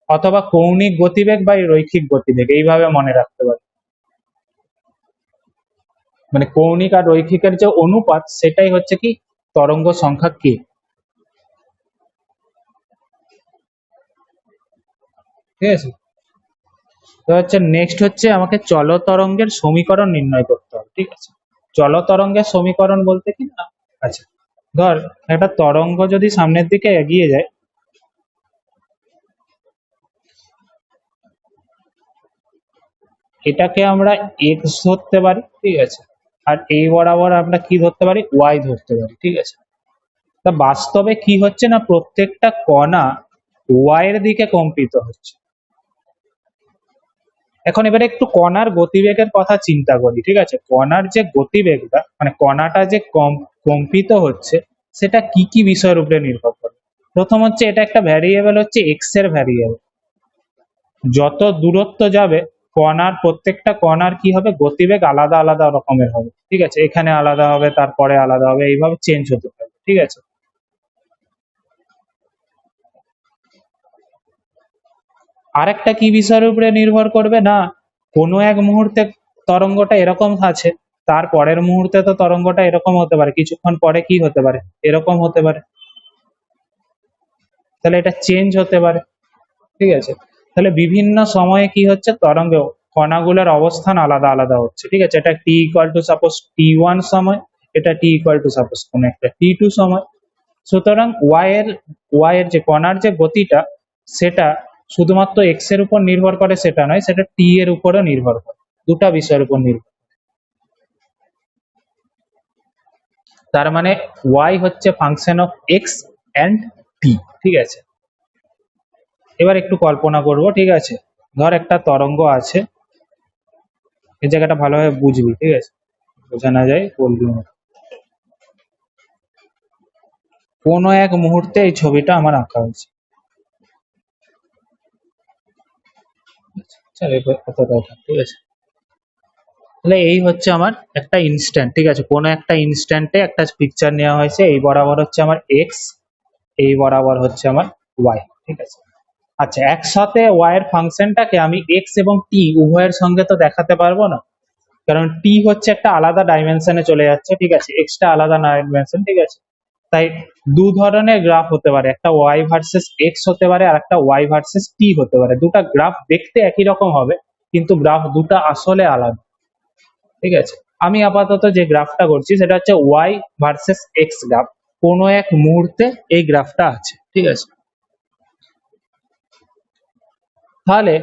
অথবা কৌণিক গতিবেগ বাই রৈখিক গতিবেগ, এইভাবে মনে রাখতে পারি। মানে কৌণিক আর রৈখিকের যে অনুপাত, সেটাই হচ্ছে কি তরঙ্গ সংখ্যা কে। ঠিক আছে, তো হচ্ছে নেক্সট হচ্ছে আমাকে চল তরঙ্গের সমীকরণ নির্ণয় করতে হবে। ঠিক আছে, চল তরঙ্গের সমীকরণ বলতে কি না, আচ্ছা ধর একটা তরঙ্গ যদি সামনের দিকে এগিয়ে যায়, এটাকে আমরা এক্স ধরতে পারি। ঠিক আছে, আর এই বরাবর আমরা কি ধরতে পারি, ওয়াই ধরতে পারি। ঠিক আছে, তা বাস্তবে কি হচ্ছে না, প্রত্যেকটা কণা ওয়াই এর দিকে কম্পিত হচ্ছে। এখন এবারে একটু কণার গতিবেগের কথা চিন্তা করি। ঠিক আছে, কণার যে গতিবেগটা, মানে কণাটা যে কম্পিত হচ্ছে, সেটা কি কি বিষয়ের উপরে নির্ভর করে। প্রথম হচ্ছে, এটা একটা ভ্যারিয়েবল হচ্ছে এক্স এর ভ্যারিয়েবল। যত দূরত্ব যাবে, প্রত্যেকটা কণার কি হবে, গতিবেগ আলাদা আলাদা রকমের হবে। ঠিক আছে, এখানে আলাদা হবে, তারপরে আলাদা হবে, এইভাবে চেঞ্জ হতে থাকবে। ঠিক আছে, আরেকটা কি বিষয়ের উপরে নির্ভর করবে না, কোনো এক মুহূর্তে তরঙ্গটা এরকম আছে, তার পরের মুহূর্তে তো তরঙ্গটা এরকম হতে পারে, কিছুক্ষণ পরে কি হতে পারে, এরকম হতে পারে। তাহলে এটা চেঞ্জ হতে পারে। ঠিক আছে, তাহলে বিভিন্ন সময়ে কি হচ্ছে, তরঙ্গে কণাগুলোর অবস্থান আলাদা আলাদা হচ্ছে। ঠিক আছে, এটা টি ইকুয়াল টু সাপোজ t1 সময়, এটা টি ইকুয়াল টু সাপোজ কোন একটা t2 সময়। সুতরাং ওয়াই এর যে কণার যে গতিটা, সেটা শুধুমাত্র এক্স এর উপর নির্ভর করে সেটা নয়, সেটা টি এর উপরও নির্ভর করে, দুটা বিষয়ের উপর নির্ভর। তার মানে ওয়াই হচ্ছে ফাংশন অফ এক্স অ্যান্ড টি। ঠিক আছে, এবার একটু কল্পনা করব। ঠিক আছে, ধর একটা তরঙ্গ আছে, এই জায়গাটা ভালোভাবে বুঝবি। ঠিক আছে, বোঝা না যায় বলবি না। কোনো এক মুহূর্তে এই ছবিটা আমার আঁকা হয়েছে। চল, এবার কতটা ওঠা। ঠিক আছে, তাহলে এই হচ্ছে আমার একটা ইনস্ট্যান্ট। ঠিক আছে, কোনো একটা ইনস্ট্যান্টে একটা পিকচার নেওয়া হয়েছে, এই বরাবর হচ্ছে আমার এক্স, এই বরাবর হচ্ছে আমার ওয়াই। ঠিক আছে, আচ্ছা একসাথে ওয়াই এর ফাংশনটাকে আমি এক্স এবং টি উভয়ের সঙ্গে তো দেখাতে পারবো না, কারণ টি হচ্ছে একটা আলাদা ডাইমেনশনে চলে যাচ্ছে। ঠিক আছে, এক্সটা আলাদা ডাইমেনশন। ঠিক আছে, তাই দু ধরনের গ্রাফ হতে পারে, একটা ওয়াই ভার্সেস এক্স হতে পারে, আর একটা ওয়াই ভার্সেস টি হতে পারে। দুটা গ্রাফ দেখতে একই রকম হবে, কিন্তু গ্রাফ দুটা আসলে আলাদা। ঠিক আছে, আমি আপাতত যে গ্রাফটা করছি সেটা হচ্ছে ওয়াই ভার্সেস এক্স গ্রাফ, কোনো এক মুহূর্তে এই গ্রাফটা আছে। ঠিক আছে, তাহলে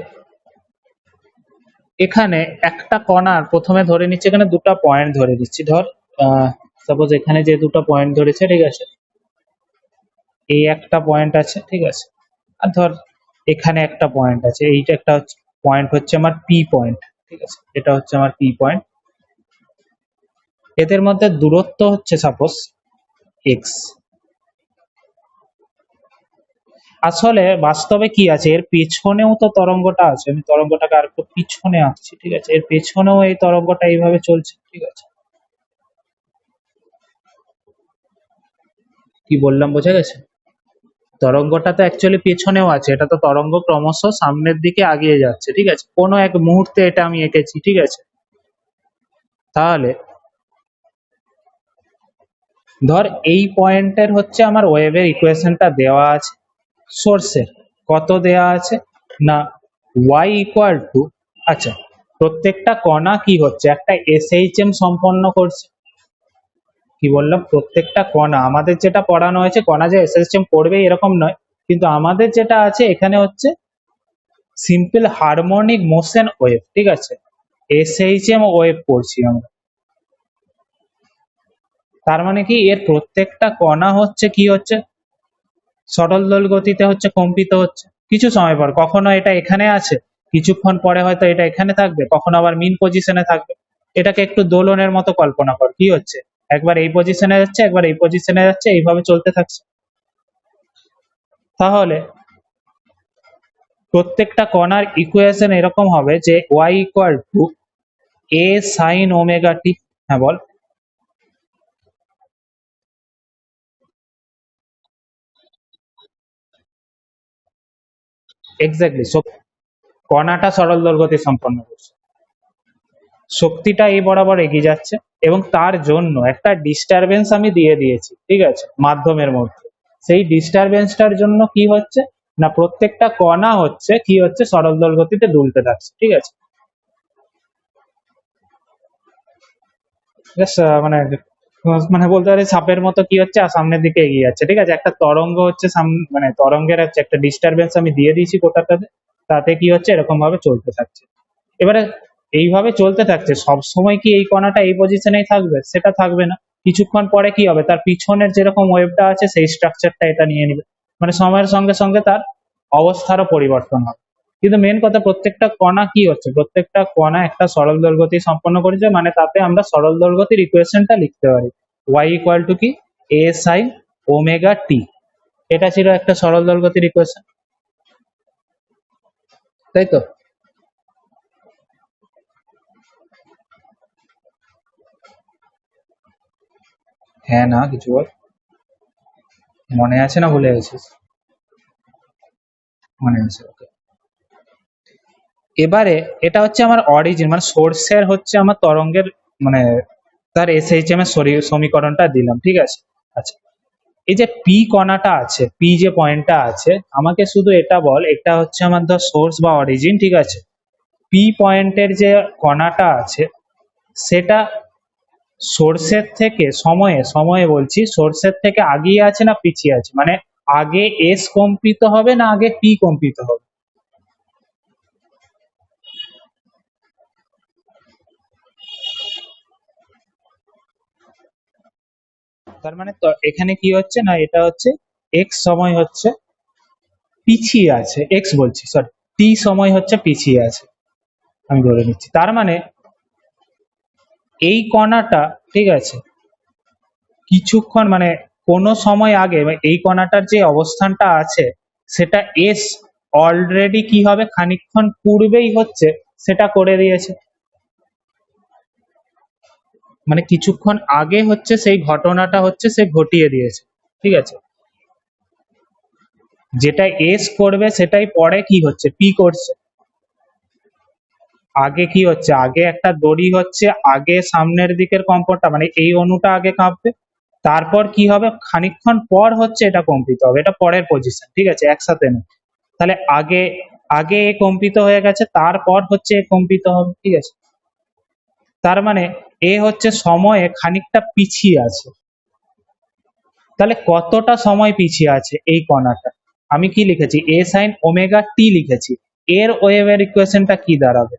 এখানে একটা কণার, প্রথমে ধরে নিচ্ছি এখানে দুটো পয়েন্ট ধরে দিচ্ছি। ধর সাপোজ এখানে যে দুটো পয়েন্ট ধরেছে, ঠিক আছে, এই একটা পয়েন্ট আছে। ঠিক আছে, আর ধর এখানে একটা পয়েন্ট আছে, এইটা একটা পয়েন্ট হচ্ছে আমার পি পয়েন্ট। ঠিক আছে, এটা হচ্ছে আমার পি পয়েন্ট। এদের মধ্যে দূরত্ব হচ্ছে সাপোজ এক্স। আসলে বাস্তবে কি আছে, এর পেছনেও তো তরঙ্গটা আছে। আমি তরঙ্গটাকে আর একটু পিছনে আঁকছি। ঠিক আছে, এর পেছনেও এই তরঙ্গটা এইভাবে চলছে। ঠিক আছে, কি বললাম বোঝা গেছে? তরঙ্গটা তো অ্যাকচুয়ালি পেছনেও আছে, এটা তো তরঙ্গ ক্রমশ সামনের দিকে আগিয়ে যাচ্ছে। ঠিক আছে, কোনো এক মুহূর্তে এটা আমি এঁকেছি। ঠিক আছে, তাহলে ধর এই পয়েন্টের হচ্ছে আমার ওয়েভের ইকুয়েশনটা দেওয়া আছে, সোর্সের কত দেওয়া আছে না y ইকুয়াল টু, আচ্ছা প্রত্যেকটা কণা কি হচ্ছে, একটা এসএইচএম সম্পন্ন করছে। কি বললাম, প্রত্যেকটা কণা, আমাদের যেটা পড়ানো হয়েছে কণা যে এসএইচএম করবে এরকম নয়, কিন্তু আমাদের যেটা আছে এখানে হচ্ছে সিম্পল হারমোনিক মোশন ওয়েভ। ঠিক আছে, এসএইচএম ওয়েভ পড়ছি আমরা। তার মানে কি, এর প্রত্যেকটা কণা হচ্ছে কি হচ্ছে, সরল দোল গতিতে হচ্ছে কম্পিত হচ্ছে। কিছু সময় পর কখনো এটা এখানে আছে, কিছুক্ষণ পরে হয়তো এটা এখানে থাকবে, কখনো আবার মিন পজিশনে থাকবে। এটাকে একটু দোলনের মতো কল্পনা কর, কি হচ্ছে, একবার এই পজিশনে যাচ্ছে, একবার এই পজিশনে যাচ্ছে, এইভাবে চলতে থাকছে। তাহলে প্রত্যেকটা কণার ইকুয়েশন এরকম হবে যে y equal to a sin omega t। হ্যাঁ বল। এক্স্যাক্টলি, কণাটা সরল দৈর্ঘ্যতে সম্পন্ন করছে, শক্তিটা এই বরাবর এগিয়ে যাচ্ছে, এবং তার জন্য একটা ডিস্টারবেন্স আমি দিয়ে দিয়েছি, ঠিক আছে, মাধ্যমের মধ্যে। সেই ডিস্টারবেন্সটার জন্য কি হচ্ছে না, প্রত্যেকটা কণা হচ্ছে কি হচ্ছে, সরল দৈর্ঘ্যতে দুলতে থাকছে, ঠিক আছে। Just, মানে মানে বলতে পারি সাপের মতো কি হচ্ছে, আর সামনের দিকে এগিয়ে যাচ্ছে, ঠিক আছে। একটা তরঙ্গ হচ্ছে মানে তরঙ্গের হচ্ছে একটা ডিস্টারবেন্স আমি দিয়ে দিয়েছি গোটাটাতে, তাতে কি হচ্ছে এরকম ভাবে চলতে থাকছে। এবারে এইভাবে চলতে থাকছে, সব সময় কি এই কণাটা এই পজিশনেই থাকবে? সেটা থাকবে না। কিছুক্ষণ পরে কি হবে, তার পিছনের যেরকম ওয়েভটা আছে সেই স্ট্রাকচারটা এটা নিয়ে নিবে, মানে সময়ের সঙ্গে সঙ্গে তার অবস্থারও পরিবর্তন হবে। কিন্তু মেন কথা, প্রত্যেকটা কণা কি হচ্ছে, প্রত্যেকটা কণা একটা সরল দৈর্ঘ্যতি সম্পন্ন করেছে, মানে তাতে আমরা সরল দৈর্ঘ্যতির ইকুয়েশনটা লিখতে পারি, y ইকুয়াল টু কি a sin ওমেগা t। এটা ছিল একটা সরল দৈর্ঘ্যতির ইকুয়েশন, তাই তো? হ্যাঁ না, কিছু বল। মনে আছে না ভুলে গেছিস? মনে আছে, ওকে। এবারে এটা হচ্ছে আমার অরিজিন, মানে সোর্সের হচ্ছে আমার তরঙ্গের, মানে তার এসএইচএম এর সমীকরণটা দিলাম, ঠিক আছে। আচ্ছা, এই যে পি কণাটা আছে, পি যে পয়েন্টটা আছে, আমাকে শুধু এটা বল, এটা হচ্ছে আমার ধর সোর্স বা অরিজিন, ঠিক আছে। পি পয়েন্টের যে কণাটা আছে সেটা সোর্সের থেকে সময়ে সময়ে বলছি, সোর্সের থেকে আগিয়ে আছে না পিছিয়ে আছে, মানে আগে এস কম্পিত হবে না আগে পি কম্পিত হবে? তার মানে তো এখানে কি হচ্ছে না, এটা হচ্ছে এক্স সময় হচ্ছে পিছিয়ে আছে, এক্স বলছি সরি, টি সময় হচ্ছে পিছিয়ে আছে, আমি ধরে নিচ্ছি। তার মানে এই কণাটা, ঠিক আছে, কিছুক্ষণ মানে কোনো সময় আগে, মানে এই কণাটার যে অবস্থানটা আছে সেটা এস অলরেডি কি হবে, খানিকক্ষণ পূর্বেই হচ্ছে সেটা করে দিয়েছে, মানে কিছুক্ষণ আগে হচ্ছে সেই ঘটনাটা হচ্ছে সে ঘটিয়ে দিয়েছে, ঠিক আছে। যেটা এস করবে সেটাই পরে কি হচ্ছে, পি করছে। আগে কি হচ্ছে, আগে একটা দড়ি হচ্ছে, আগে সামনের দিকের কম্পনটা মানে এই অণুটা আগে কাঁপবে, তারপর কি হবে, খানিকক্ষণ পর হচ্ছে এটা কম্পিত হবে, এটা পরের পজিশন, ঠিক আছে, একসাথে না। তাহলে আগে আগে এ কম্পিত হয়ে গেছে, তারপর হচ্ছে এ কম্পিত হবে, ঠিক আছে। তার মানে এ হচ্ছে সময়ে খানিকটা পিছিয়ে আছে। তাহলে কতটা সময় পিছিয়ে আছে এই কণাটা? আমি কি লিখেছি, এ সাইন ওমেগা টি লিখেছি। এর ওয়েভের ইকুয়েশনটা কি দাঁড়াবে,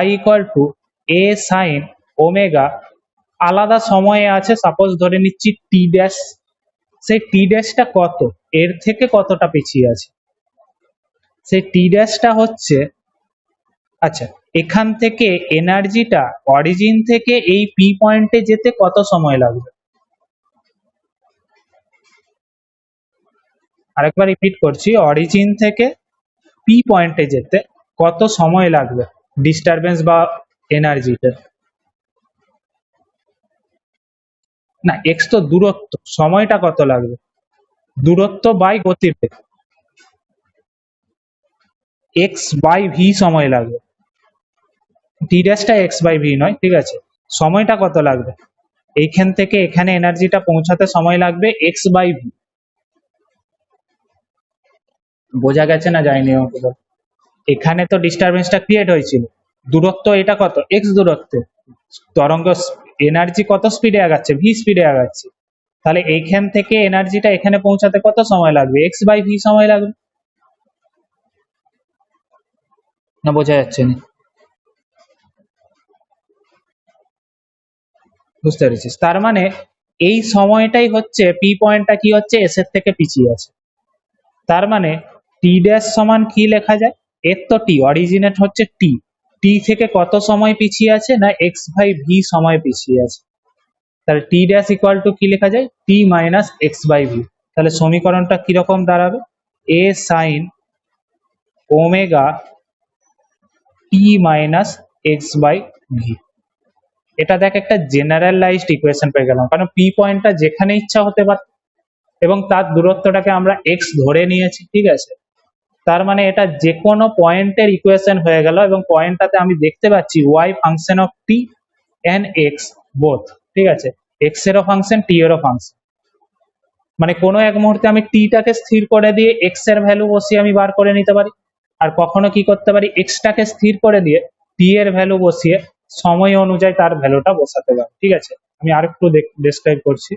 y equal to A sine omega, আলাদা সময়ে আছে, সাপোজ ধরে নিচ্ছি টি ড্যাশ, সেই টি ড্যাশটা কত, এর থেকে কতটা পিছিয়ে আছে, সেই টি ড্যাশটা হচ্ছে, আচ্ছা, এখান থেকে এনার্জিটা অরিজিন থেকে এই পি পয়েন্টে যেতে কত সময় লাগবে? আরেকবার রিপিট করছি, অরিজিন থেকে পি পয়েন্টে যেতে কত সময় লাগবে ডিস্টারবেন্স বা এনার্জিতে? না, এক্স তো দূরত্ব, সময়টা কত লাগবে? দূরত্ব বাই গতিবেগ, এক্স বাই ভি সময় লাগবে, টি ড্যাশটা এক্স বাই ভি নয়, ঠিক আছে। সময়টা কত লাগবে, এইখান থেকে এখানে এনার্জিটা পৌঁছাতে সময় লাগবে এক্স বাই ভি। বোঝা গেছে না যায়নি আমাকে বল? এখানে তো ডিস্টারবেন্সটা ক্রিয়েট হয়েছিল, দূরত্ব এটা কত, এক্স দূরত্বে, তরঙ্গ এনার্জি কত স্পিডে আগাচ্ছে, ভি স্পিডে আগাচ্ছে, তাহলে এইখান থেকে এনার্জিটা এখানে পৌঁছাতে কত সময় লাগবে, এক্স বাই ভি সময় লাগবে। না বোঝা যাচ্ছে না? বুঝতে পেরেছিস? তার মানে এই সময়টাই হচ্ছে পি পয়েন্টটা কি হচ্ছে, এস এর থেকে পিছিয়ে আছে। তার মানে টি ড্যাশ সমান কি লেখা যায়, এর তো টি অরিজিনেট হচ্ছে টি, টি থেকে কত সময় পিছিয়ে আছে না এক্স বাই ভি সময় পিছিয়ে আছে। তাহলে টি ড্যাশ ইকুয়াল টু কি লেখা যায়, T minus x by V. তাহলে সমীকরণটা কিরকম দাঁড়াবে, এ sine omega T minus x by V. এটা দেখ একটা জেনারেলাইজড ইকুয়েশন পেয়ে গেলাম, কারণ পি পয়েন্টটা যেখানে ইচ্ছা হতে পারে এবং তার দূরত্বটাকে আমরা এক্স ধরে নিয়েছি, ঠিক আছে। তার মানে এটা যে কোনো পয়েন্টের ইকুয়েশন হয়ে গেল, এবং পয়েন্টটাতে আমি দেখতে পাচ্ছি Y function of T and X both, ঠিক আছে, এক্স এরও ফাংশন টি এরও ফাংশন। মানে কোনো এক মুহূর্তে আমি টিটাকে স্থির করে দিয়ে এক্স এর ভ্যালু বসিয়ে আমি বার করে নিতে পারি, আর কখনো কি করতে পারি, এক্সটাকে স্থির করে দিয়ে টি এর ভ্যালু বসিয়ে সময় অনুযায়ী তার ভ্যালুটা বসাতে পারি, ঠিক আছে। আমি আরেকটু ডেসক্রাইব করছি।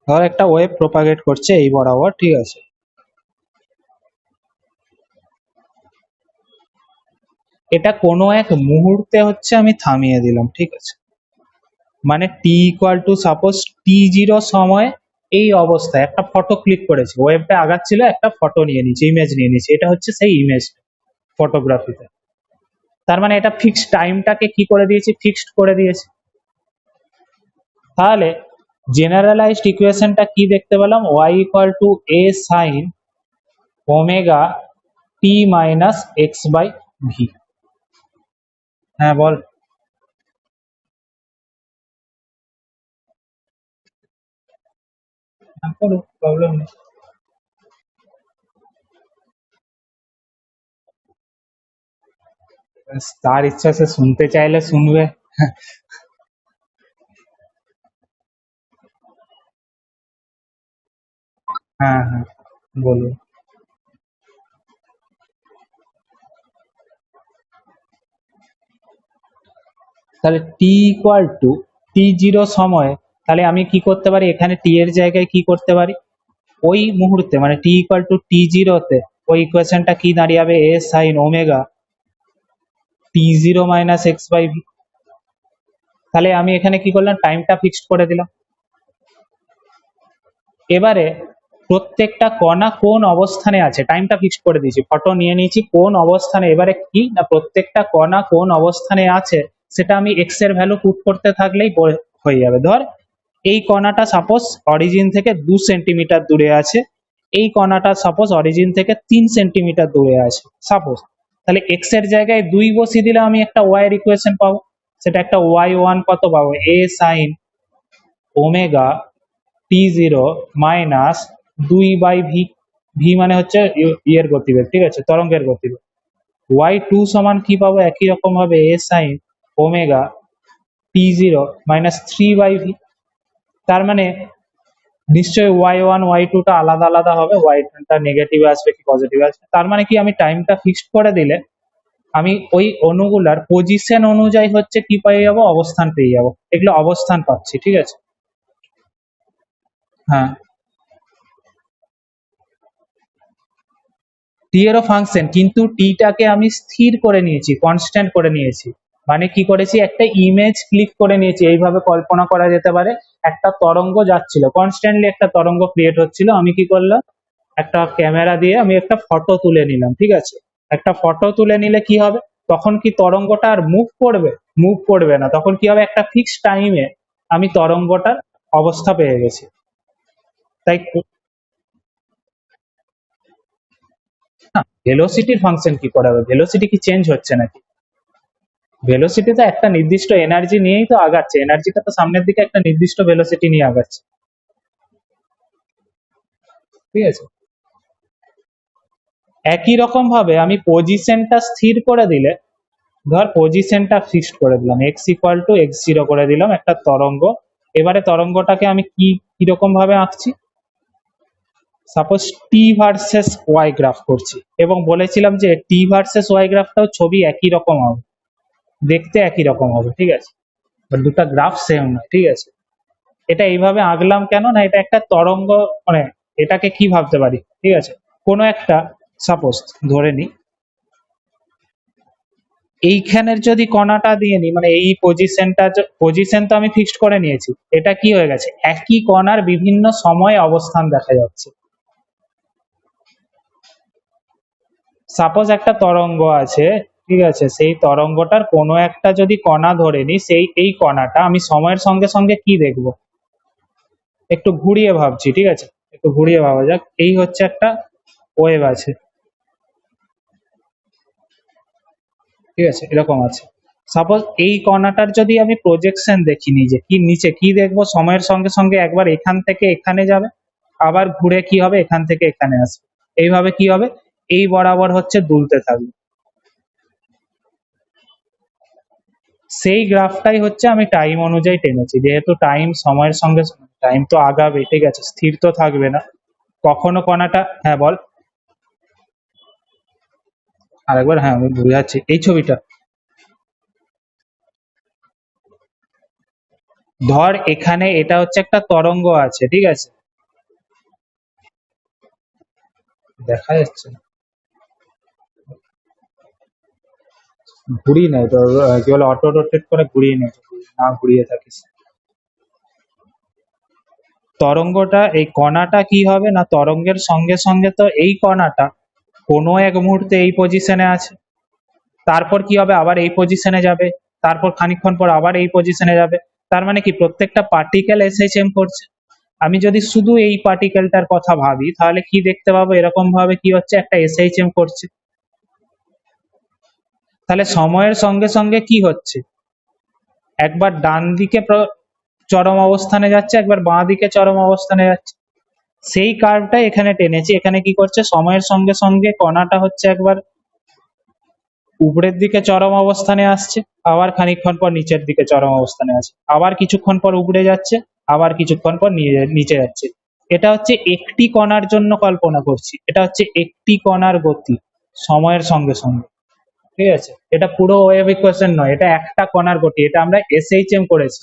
ধর একটা ওয়েভ প্রপাগেট করছে এই বরাবর, ঠিক আছে। এটা কোনো এক মুহূর্তে হচ্ছে আমি থামিয়ে দিলাম, ঠিক আছে। মানে T equal to suppose T zero সময় এই অবস্থায় একটা ফটো ক্লিক করেছি, ওয়েবটা আগাচ্ছিল, একটা ফটো নিয়ে নিয়েছি, ইমেজ নিয়ে নিয়েছি, এটা হচ্ছে সেই ইমেজ ফটোগ্রাফিতে। তার মানে এটা ফিক্সড টাইমটাকে কি করে দিয়েছি, ফিক্সড করে দিয়েছি। তাহলে জেনারেলাইজড ইকুয়েশনটা কি দেখতে পেলাম, y equal to A sine omega T minus x by V. হ্যাঁ বল। প্রবলেম নেই, তার ইচ্ছা, সে শুনতে চাইলে শুনবে। হ্যাঁ হ্যাঁ বলুন। তাহলে টি ইকুয়াল টু টি জিরো সময়ে, তাহলে আমি কি করতে পারি, এখানে টি এর জায়গায় কি করতে পারি, ওই মুহূর্তে মানে টি ইকুয়াল টু টি জিরোতে ওই ইকুয়েশনটা কি দাঁড়িয়ে যাবে, A sine omega T zero minus x by V. তাহলে আমি এখানে কি করলাম, টাইমটা ফিক্সড করে দিলাম। এবারে প্রত্যেকটা কণা কোন অবস্থানে আছে, টাইমটা ফিক্সড করে দিয়েছি, ফটো নিয়ে নিয়েছি কোন অবস্থানে, এবারে কি না প্রত্যেকটা কণা কোন অবস্থানে আছে সেটা আমি এক্স এর ভ্যালু পুট করতে থাকলেই হয়ে যাবে। ধর এই কণাটা সাপোজ অরিজিন থেকে 2 সেন্টিমিটার দূরে আছে, এই কণাটা সাপোজ অরিজিন থেকে 3 সেন্টিমিটার দূরে আছে সাপোজ। তাহলে এক্স এর জায়গায় 2 বসিয়ে দিলে আমি একটা ওয়াই এর ইকুয়েশন পাবো, সেটা একটা ওয়াই ওয়ান কত পাবো, A sine omega T zero minus 2/ভি। ভি মানে হচ্ছে ইয়ের গতিবেগ, ঠিক আছে, তরঙ্গের গতিবেগ। ওয়াই টু সমান কি পাবো, একই রকম ভাবে A sine omega T zero minus 3/ভি। তার মানে নিশ্চয়ই ওয়াই ওয়ান ওয়াই টু টা আলাদা আলাদা হবে, ওয়াই টা নেগেটিভে আসবে কি পজিটিভে আসবে। তার মানে কি আমি টাইমটা ফিক্সড করে দিলে আমি ওই অণুগুলার পজিশন অনুযায়ী হচ্ছে কি পেয়ে যাবো, অবস্থান পেয়ে যাবো, এগুলো অবস্থান পাচ্ছি, ঠিক আছে। হ্যাঁ, টি এরও ফাংশন, কিন্তু টিটাকে আমি স্থির করে নিয়েছি, কনস্ট্যান্ট করে নিয়েছি। মানে কি করেছি, একটা ইমেজ ক্লিক করে নিয়েছি। এইভাবে কল্পনা করা যেতে পারে, একটা তরঙ্গ যাচ্ছিল, কনস্ট্যান্টলি একটা তরঙ্গ ক্রিয়েট হচ্ছিল, আমি কি করলাম, একটা ক্যামেরা দিয়ে আমি একটা ফটো তুলে নিলাম, ঠিক আছে। একটা ফটো তুলে নিলে কি হবে, তখন কি তরঙ্গটা আর মুভ করবে, মুভ করবে না, তখন কি হবে, একটা ফিক্সড টাইমে আমি তরঙ্গটার অবস্থা পেয়ে গেছি। তাই না, ভেলোসিটির ফাংশন কি করে হবে, ভেলোসিটি কি চেঞ্জ হচ্ছে নাকি, ভেলোসিটি তো একটা নির্দিষ্ট এনার্জি নিয়েই তো আগাচ্ছে, এনার্জিটা তো সামনের দিকে একটা নির্দিষ্ট ভেলোসিটি নিয়ে আগাচ্ছে, ঠিক আছে। একই রকম ভাবে আমি পজিশনটা স্থির করে দিলে, ধর পজিশনটা ফিক্সড করে দিলাম, x equal to x zero করে দিলাম, একটা তরঙ্গ। এবারে তরঙ্গটাকে আমি কিরকম ভাবে আঁকছি, সাপোজ টি ভার্সেস ওয়াই গ্রাফ করছি, এবং বলেছিলাম যে টি ভার্সেস ওয়াই গ্রাফটাও ছবি একই রকম হবে, দেখতে একই রকম হবে, ঠিক আছে, দুটা গ্রাফ সেম নয়, ঠিক আছে। এটা এইভাবে আঁকলাম কেন না, এটা একটা তরঙ্গ, মানে এটাকে কি ভাবতে পারি, ঠিক আছে, কোনো একটা সাপোজ ধরে নি এইখানের যদি কণাটা দিয়ে নি, মানে এই পজিশনটা, পজিশন তো আমি ফিক্সড করে নিয়েছি, এটা কি হয়ে গেছে, একই কণার বিভিন্ন সময়ে অবস্থান দেখা যাচ্ছে। সাপোজ একটা তরঙ্গ আছে, ঠিক আছে, সেই তরঙ্গটার কোনো একটা যদি কণা ধরে নিই, সেই এই কণাটা আমি সময়ের সঙ্গে সঙ্গে কি দেখবো, একটু ঘুরিয়ে ভাবছি, ঠিক আছে, একটু ঘুরিয়ে ভাবা যাক। এই হচ্ছে একটা ওয়েভ আছে, ঠিক আছে, এরকম আছে। সাপোজ এই কণাটার যদি আমি প্রজেকশন দেখি নিজে, কি নিচে কি দেখবো, সময়ের সঙ্গে সঙ্গে একবার এখান থেকে এখানে যাবে, আবার ঘুরে কি হবে এখান থেকে এখানে আসবে, এইভাবে কি হবে, এই বরাবর হচ্ছে দুলতে থাকবে। সেই গ্রাফটাই হচ্ছে আমি টাইম অনুযায়ী টেনেছি, যেহেতু টাইম সময়ের সঙ্গে টাইম তো আগাবে, ঠিক আছে, স্থির তো থাকবে না। কখনো কণাটা, হ্যাঁ বল, আরেকবার, হ্যাঁ আমি বুঝাচ্ছি। এই ছবিটা ধর, এখানে এটা হচ্ছে একটা তরঙ্গ আছে, ঠিক আছে, দেখা যাচ্ছে না? ঘুরিয়ে নেয় তো, কি বলে, অটো রোটেট করে ঘুরিয়ে নেয়, না ঘুরিয়ে থাকিস। তরঙ্গটা, এই কণাটা কি হবে না, তরঙ্গের সঙ্গে সঙ্গে তো এই কণাটা কোনো এক মুহূর্তে এই পজিশনে আছে, তারপর কি হবে, আবার এই পজিশনে যাবে, তারপর খানিকক্ষণ পর আবার এই পজিশনে যাবে। তার মানে কি প্রত্যেকটা পার্টিকেল এসএইচএম করছে। আমি যদি শুধু এই পার্টিকেলটার কথা ভাবি, তাহলে কি দেখতে পাবো, এরকম ভাবে কি হচ্ছে, একটা এসএইচএম করছে। তাহলে সময়ের সঙ্গে সঙ্গে কি হচ্ছে, একবার ডান দিকে চরম অবস্থানে যাচ্ছে, একবার বাঁ দিকে চরম অবস্থানে যাচ্ছে। সেই কার্ভটা এখানে টেনেছি, এখানে কি করছে, সময়ের সঙ্গে সঙ্গে কণাটা হচ্ছে একবার উপরের দিকে চরম অবস্থানে আসছে, আবার খানিকক্ষণ পর নিচের দিকে চরম অবস্থানে আছে, আবার কিছুক্ষণ পর উপরে যাচ্ছে, আবার কিছুক্ষণ পর নিচে যাচ্ছে। এটা হচ্ছে একটি কণার জন্য কল্পনা করছি, এটা হচ্ছে একটি কণার গতি সময়ের সঙ্গে সঙ্গে, ঠিক আছে। এটা পুরো ওয়েভ ইকুয়েশন নয়, এটা একটা কণার গতি, এটা আমরা এসএইচএম করেছি।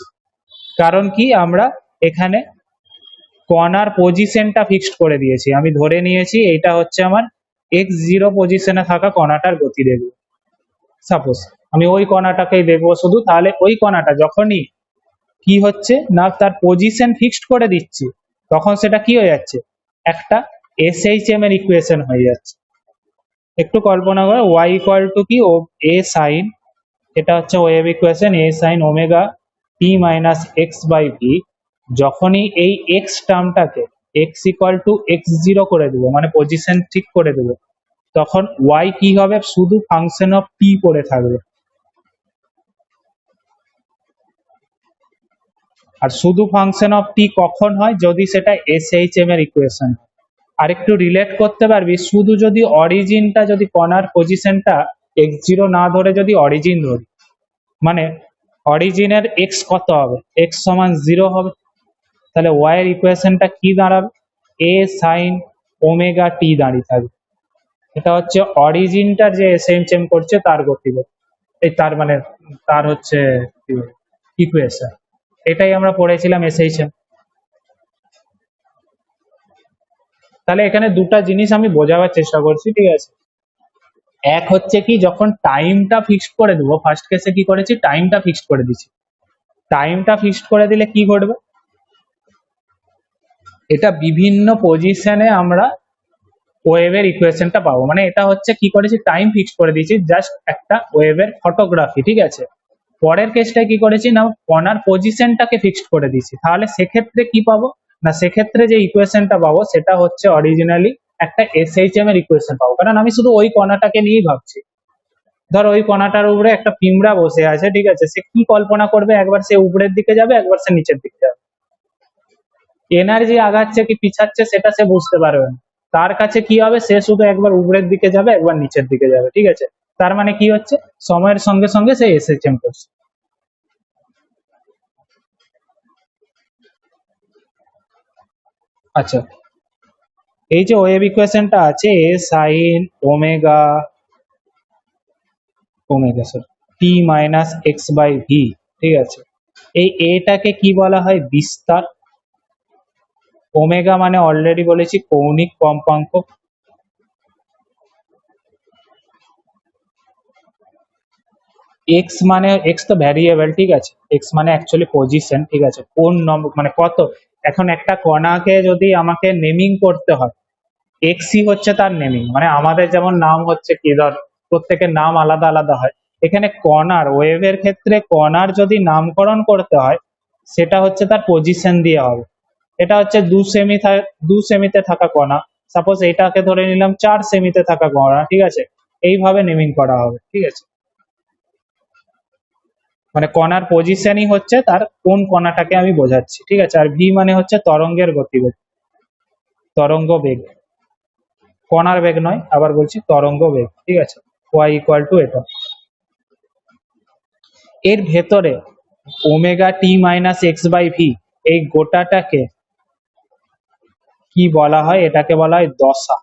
কারণ কি, আমরা এখানে কণার পজিশনটা ফিক্সড করে দিয়েছি, আমি ধরে নিয়েছি এইটা হচ্ছে আমার x0 পজিশনে থাকা কণাটার গতি দেখব। সাপোজ আমি ওই কণাটাকেই দেখবো শুধু, তাহলে ওই কণাটা যখনই কি হচ্ছে না, তার পজিশন ফিক্সড করে দিচ্ছি, তখন সেটা কি হয়ে যাচ্ছে, একটা এসএইচএম এর ইকুয়েশন হয়ে যাচ্ছে। একটু কল্পনা করো, y ইকুয়াল টু কি, ও a সাইন, এটা হচ্ছে wave equation, a sine omega t minus x by V. যখনই এই এক্স টার্মটাকে x ইকুয়াল টু x0 করে দেবো, মানে পজিশন ঠিক করে দেবো, তখন y কি হবে, শুধু ফাংশন অফ t পড়ে থাকবে। আর শুধু ফাংশন অফ টি কখন হয়, যদি সেটা এসএইচএম এর ইকুয়েশন। আর একটু রিলেট করতে পারবি, শুধু যদি অরিজিনটা, যদি কণার পজিশনটা x0 না ধরে যদি অরিজিন ধরি, মানে অরিজিনের x কত হবে, x সমান 0 হবে, তাহলে y এর ইকুয়েশনটা কি দাঁড়াবে, a সাইন ওমেগা টি দাঁড়িয়ে থাকবে। এটা হচ্ছে অরিজিনটার যে এসএইচএম করছে তার গতিবেগ, এই তার মানে তার হচ্ছে ইকুয়েশন। এটাই আমরা পড়েছিলাম এসএইচএম। তাহলে এখানে দুটা জিনিস আমি বোঝাবার চেষ্টা করছি, ঠিক আছে। এক হচ্ছে কি, যখন টাইমটা ফিক্সড করে দেবো, ফার্স্ট কেসে কি করেছি, টাইমটা ফিক্সড করে দিচ্ছি। টাইমটা ফিক্সড করে দিলে কি ঘটবে, এটা বিভিন্ন পজিশনে আমরা ওয়েভের ইকুয়েশনটা পাবো। মানে এটা হচ্ছে কি করেছি, টাইম ফিক্সড করে দিয়েছি, জাস্ট একটা ওয়েভের ফটোগ্রাফি, ঠিক আছে। পরের কেসটায় কি করেছি না, কণার পজিশনটাকে ফিক্সড করে দিয়েছি। তাহলে সেক্ষেত্রে কি পাবো না, সেক্ষেত্রে যে ইকুয়েশনটা পাবো সেটা হচ্ছে অরিজিনালি একটা এসএইচএম এর ইকুয়েশন পাবো, কারণ আমি শুধু ওই কণাটাকে নিয়েই ভাবছি। ধর ওই কণাটার উপরে একটা পিমড়া বসে আছে, ঠিক আছে, সে কি কল্পনা করবে, একবার সে উপরের দিকে যাবে, একবার সে নিচের দিকে যাবে, এনার্জি আগাচ্ছে কি পিছাচ্ছে সেটা সে বুঝতে পারবে না। তার কাছে কি হবে, সে শুধু একবার উপরের দিকে যাবে, একবার নিচের দিকে যাবে, ঠিক আছে। তার মানে কি হচ্ছে, সময়ের সঙ্গে সঙ্গে সে এসএইচএম করছে। আচ্ছা, এই যে ওয়েভ ইকুয়েশনটা আছে, A sine omega, omega sir, T minus x by V, ঠিক আছে, এই এটাকে কি বলা হয়, বিস্তার। ওমেগা মানে অলরেডি বলেছি কৌণিক কম্পাঙ্ক, এক্স মানে, এক্স তো ভ্যারিয়েবল, ঠিক আছে, এক্স মানে অ্যাকচুয়ালি পজিশন, ঠিক আছে, কোন নম্বর মানে কত। এখন একটা কণাকে যদি আমাকে নেমিং করতে হয়, এক্সই হচ্ছে তার নেমিং, মানে আমাদের যেমন নাম হচ্ছে কি, ধর প্রত্যেকের নাম আলাদা আলাদা হয়, এখানে কণার ওয়েভের ক্ষেত্রে কণার যদি নামকরণ করতে হয় সেটা হচ্ছে তার পজিশন দিয়ে হবে। এটা হচ্ছে 2 সেমিতে থাকা কণা, সাপোজ এটাকে ধরে নিলাম 4 সেমিতে থাকা কণা, ঠিক আছে, এইভাবে নেমিং করা হবে, ঠিক আছে। মানে কণার পজিশনই হচ্ছে তার কোন কণাটাকে আমি বোঝাচ্ছি, ঠিক আছে। আর ভি মানে হচ্ছে তরঙ্গের গতিবেগ, তরঙ্গ বেগ, কণার বেগ নয়, আবার বলছি তরঙ্গ বেগ, ঠিক আছে। ওয়াই ইকুয়াল টু এটা। এর ভেতরে omega T minus x by V, এই গোটাটাকে কি বলা হয়, এটাকে বলা হয় দশা,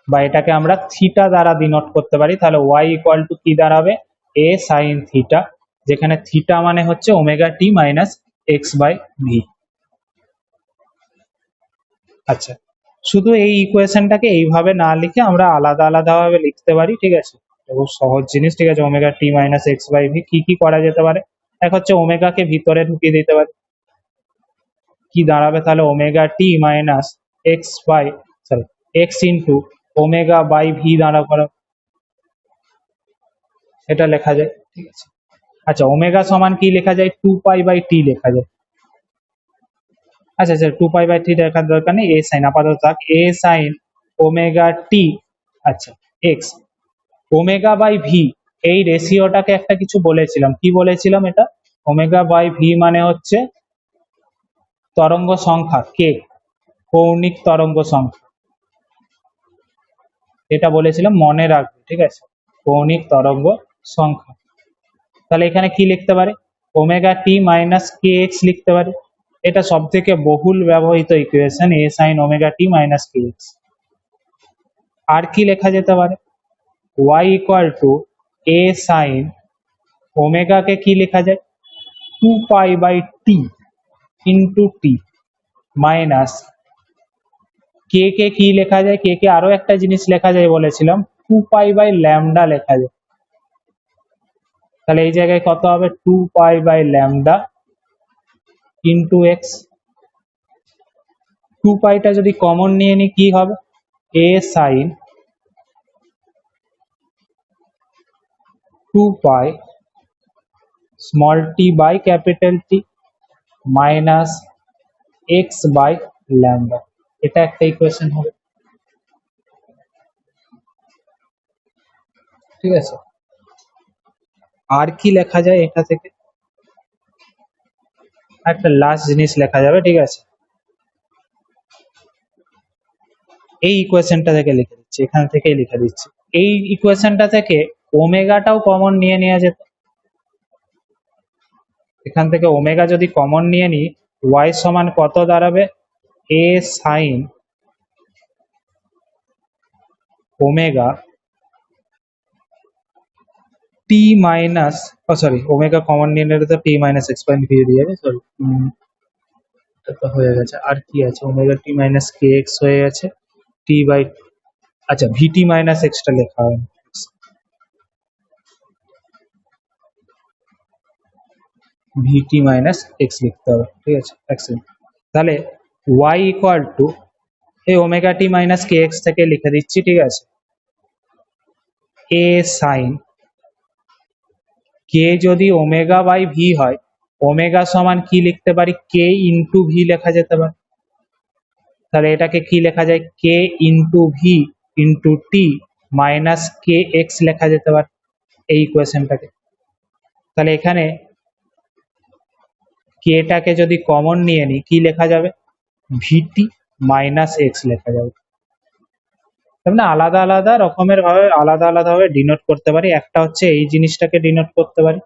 বা এটাকে আমরা থিটা দ্বারা ডিনোট করতে পারি। তাহলে ওয়াই ইকুয়াল টু কি দাঁড়াবে, এ সাইন থিটা, যেখানে থিটা মানে হচ্ছে omega T minus x by v. আচ্ছা, শুধু এই ইকুয়েশনটাকে এইভাবে না লিখে আমরা আলাদা আলাদা ভাবে লিখতে পারি, ঠিক আছে। খুব সহজ জিনিস, ঠিক আছে। Omega T minus x by v কি করা যেতে পারে, এক হচ্ছে ওমেগাকে ভিতরে ঢুকিয়ে দিতে পারি, কি দাঁড়াবে তাহলে omega T minus x by sorry x into omega by v দাঁড়া, এটা লেখা যায়, ঠিক আছে। আচ্ছা, ওমেগা সমান কি লেখা যায়, 2 পাই/টি লেখা যায়। আচ্ছা, 2 পাই/টি লেখার দরকার নেই, এ সাইন আপাতত থাক, এ সাইন ওমেগা টি, আচ্ছা, এক্স ওমেগা বাই ভি, এই রেশিওটাকে একটা কিছু বলেছিলাম, কি বলেছিলাম, এটা ওমেগা বাই ভি মানে হচ্ছে তরঙ্গ সংখ্যা কে, কৌণিক তরঙ্গ সংখ্যা, এটা বলেছিলাম, মনে রাখবে, ঠিক আছে, কৌণিক তরঙ্গ সংখ্যা। তাহলে এখানে কি লিখতে পারে, ওমেগা টি মাইনাস কে এক্স লিখতে পারে, এটা সব থেকে বহুল ব্যবহৃত equation, A sine omega T minus K X. আর কি লেখা যেতে পারে, Y equal to A sine ওমেগাকে কি লেখা যায়, 2 পাই/টি ইন্টু টি মাইনাস কে কি লেখা যায়, কে আরো একটা জিনিস লেখা যায় বলেছিলাম, 2 পাই/ল্যামডা লেখা যায়। তাহলে এই জায়গায় কত হবে, 2 পাই/ল্যামডা ইন্টু এক্স। 2 পাইটা যদি কমন নিয়ে নি কি হবে, A sine 2 pi small T by capital T minus x by lambda, এটা একটা ইকুয়েশন হবে, ঠিক আছে। আর কি লেখা যায় এটা থেকে, একটা লাস্ট জিনিস লেখা যাবে, ঠিক আছে। এই ইকুয়েশনটা থেকে লিখে দিচ্ছি, এখান থেকেই লিখে দিচ্ছি, এই ইকুয়েশনটা থেকে ওমেগাটাও কমন নিয়ে নেওয়া যেত, এখান থেকে ওমেগা যদি কমন নিয়ে নিই, ওয়াই সমান কত দাঁড়াবে, এ সাইন ওমেগা টি মাইনাস, সরি ওমেগা কমন নিয়ে নিলে তো টি মাইনাস এক্স বাই ভি দিয়ে যাবে, সরি এটা তো হয়ে গেছে। আর কি আছে, ওমেগা টি মাইনাস কে এক্স হয়ে গেছে, টি বাই, আচ্ছা ভিটি মাইনাস এক্সটা লেখা হয়, ভিটি মাইনাস এক্স লিখতে হবে, ঠিক আছে, এক্সেলেন্ট। তাহলে ওয়াই ইকুয়াল টু এই omega t minus K x থেকে লিখে দিচ্ছি, ঠিক আছে, এ সাইন কে যদি ওমেগা বাই ভি হয়, ওমেগা সমান কি লিখতে পারি, কে ইন্টু ভি লেখা যেতে পারে। তাহলে এটাকে কি লেখা যায়, কে into V into T minus K x লেখা যেতে পারে, এই ইকুয়েশনটাকে। তাহলে এখানে কেটাকে যদি কমন নিয়ে নিই কি লেখা যাবে, ভিটি মাইনাস এক্স লেখা যাবে। তাহলে আলাদা আলাদা রকমের ভাবে আলাদা আলাদা ভাবে ডিনোট করতে পারি, একটা হচ্ছে এই জিনিসটাকে ডিনোট করতে পারি,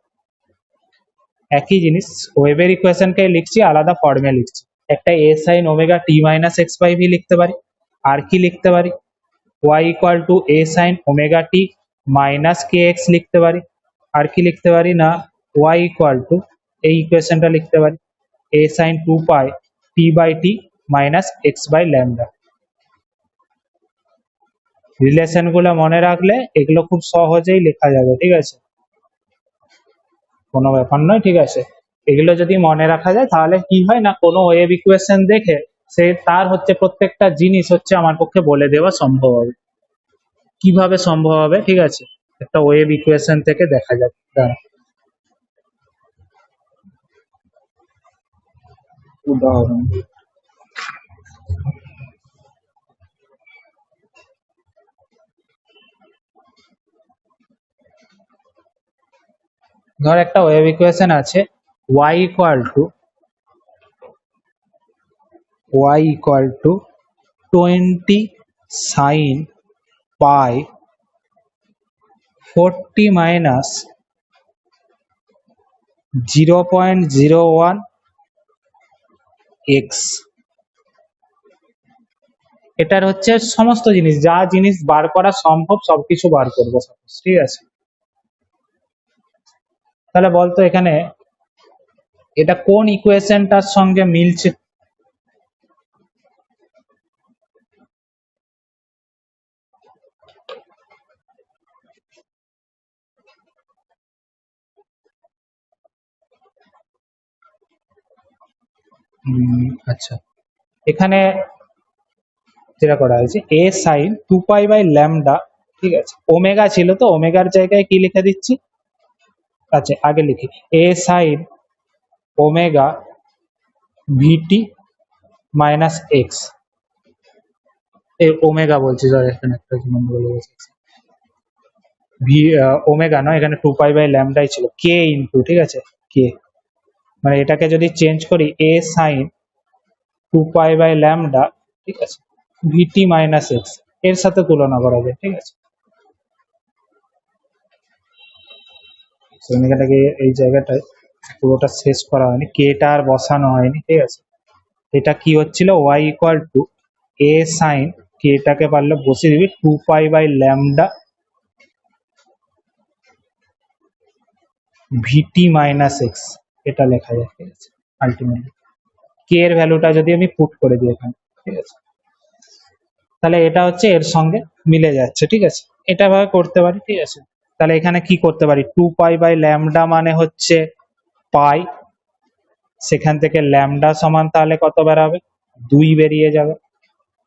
একই জিনিস ওয়েভের ইকুয়েশনকে লিখছি আলাদা ফর্মে লিখছি, একটা A sine omega T minus x by V লিখতে পারি। আর কি লিখতে পারি, Y equal to A sine omega T minus K X লিখতে পারি। আর কি লিখতে পারি না, ওয়াই ইকুয়াল টু এই ইকুয়েশনটা লিখতে পারি, A sine 2 pi T by T minus x by lambda. Relation গুলো মনে রাখলে এগুলো খুব সহজেই লেখা যাবে, ঠিক আছে, কোনো ব্যাপার নয়, ঠিক আছে। এগুলো যদি মনে রাখা যায় তাহলে কি হয় না, কোনো ওয়েভ ইকুয়েশন দেখে সে তার হচ্ছে প্রত্যেকটা জিনিস হচ্ছে আমার পক্ষে বলে দেওয়া সম্ভব হবে। কিভাবে সম্ভব হবে, ঠিক আছে, একটা ওয়েভ ইকুয়েশন থেকে দেখা যাক। দাঁড়া, উদাহরণ ধর একটা ওয়েভ ইকুয়েশন আছে y equal to 20 sin pi 40 minus 0.01 x। এটার হচ্ছে সমস্ত জিনিস, যা জিনিস বার করা সম্ভব সবকিছু বার করবো, ঠিক আছে। তাহলে বলতো এখানে এটা কোন ইকুয়েশনটার সঙ্গে মিলছে? আচ্ছা, এখানে যেটা করা হয়েছে a sin 2 pi by lambda, ঠিক আছে, ওমেগা ছিল তো ওমেগার জায়গায় কি লিখে দিচ্ছি, আচ্ছা আগে লিখি a sin omega v t minus x. এই ওমেগা বলছি, সরি এখানে একটা জিনিস বলে গেছি, ভি ওমেগা নয়, এখানে 2 পাই বাই ল্যামডাই ছিল, কে ইনটু, ঠিক আছে, কে, মানে এটাকে যদি চেঞ্জ করি a sin 2 pi by lambda, ঠিক আছে, ভিটি মাইনাস এক্স এর সাথে তুলনা করা যায়, ঠিক আছে। এখানটাকে এই জায়গাটায় পুরোটা শেষ করা হয়নি, কেটা আর বসানো হয়নি, ঠিক আছে। এটা কি হচ্ছিল, y equal to a sin, কেটাকে পারলে বসিয়ে দিবি 2 pi by lambda v t minus x, এটা লেখা যায়, ঠিক আছে। আলটিমেটলি কে এর ভ্যালুটা যদি আমি পুট করে দিই এখানে, ঠিক আছে, তাহলে এটা হচ্ছে এর সঙ্গে মিলে যাচ্ছে, ঠিক আছে। এটা ভাবে করতে পারি, ঠিক আছে। তাহলে এখানে কি করতে পারি, 2 পাই বাই ল্যামডা মানে হচ্ছে পাই, সেখান থেকে ল্যামডা সমান তাহলে কত বেরাবে, 2 বেরিয়ে যাবে,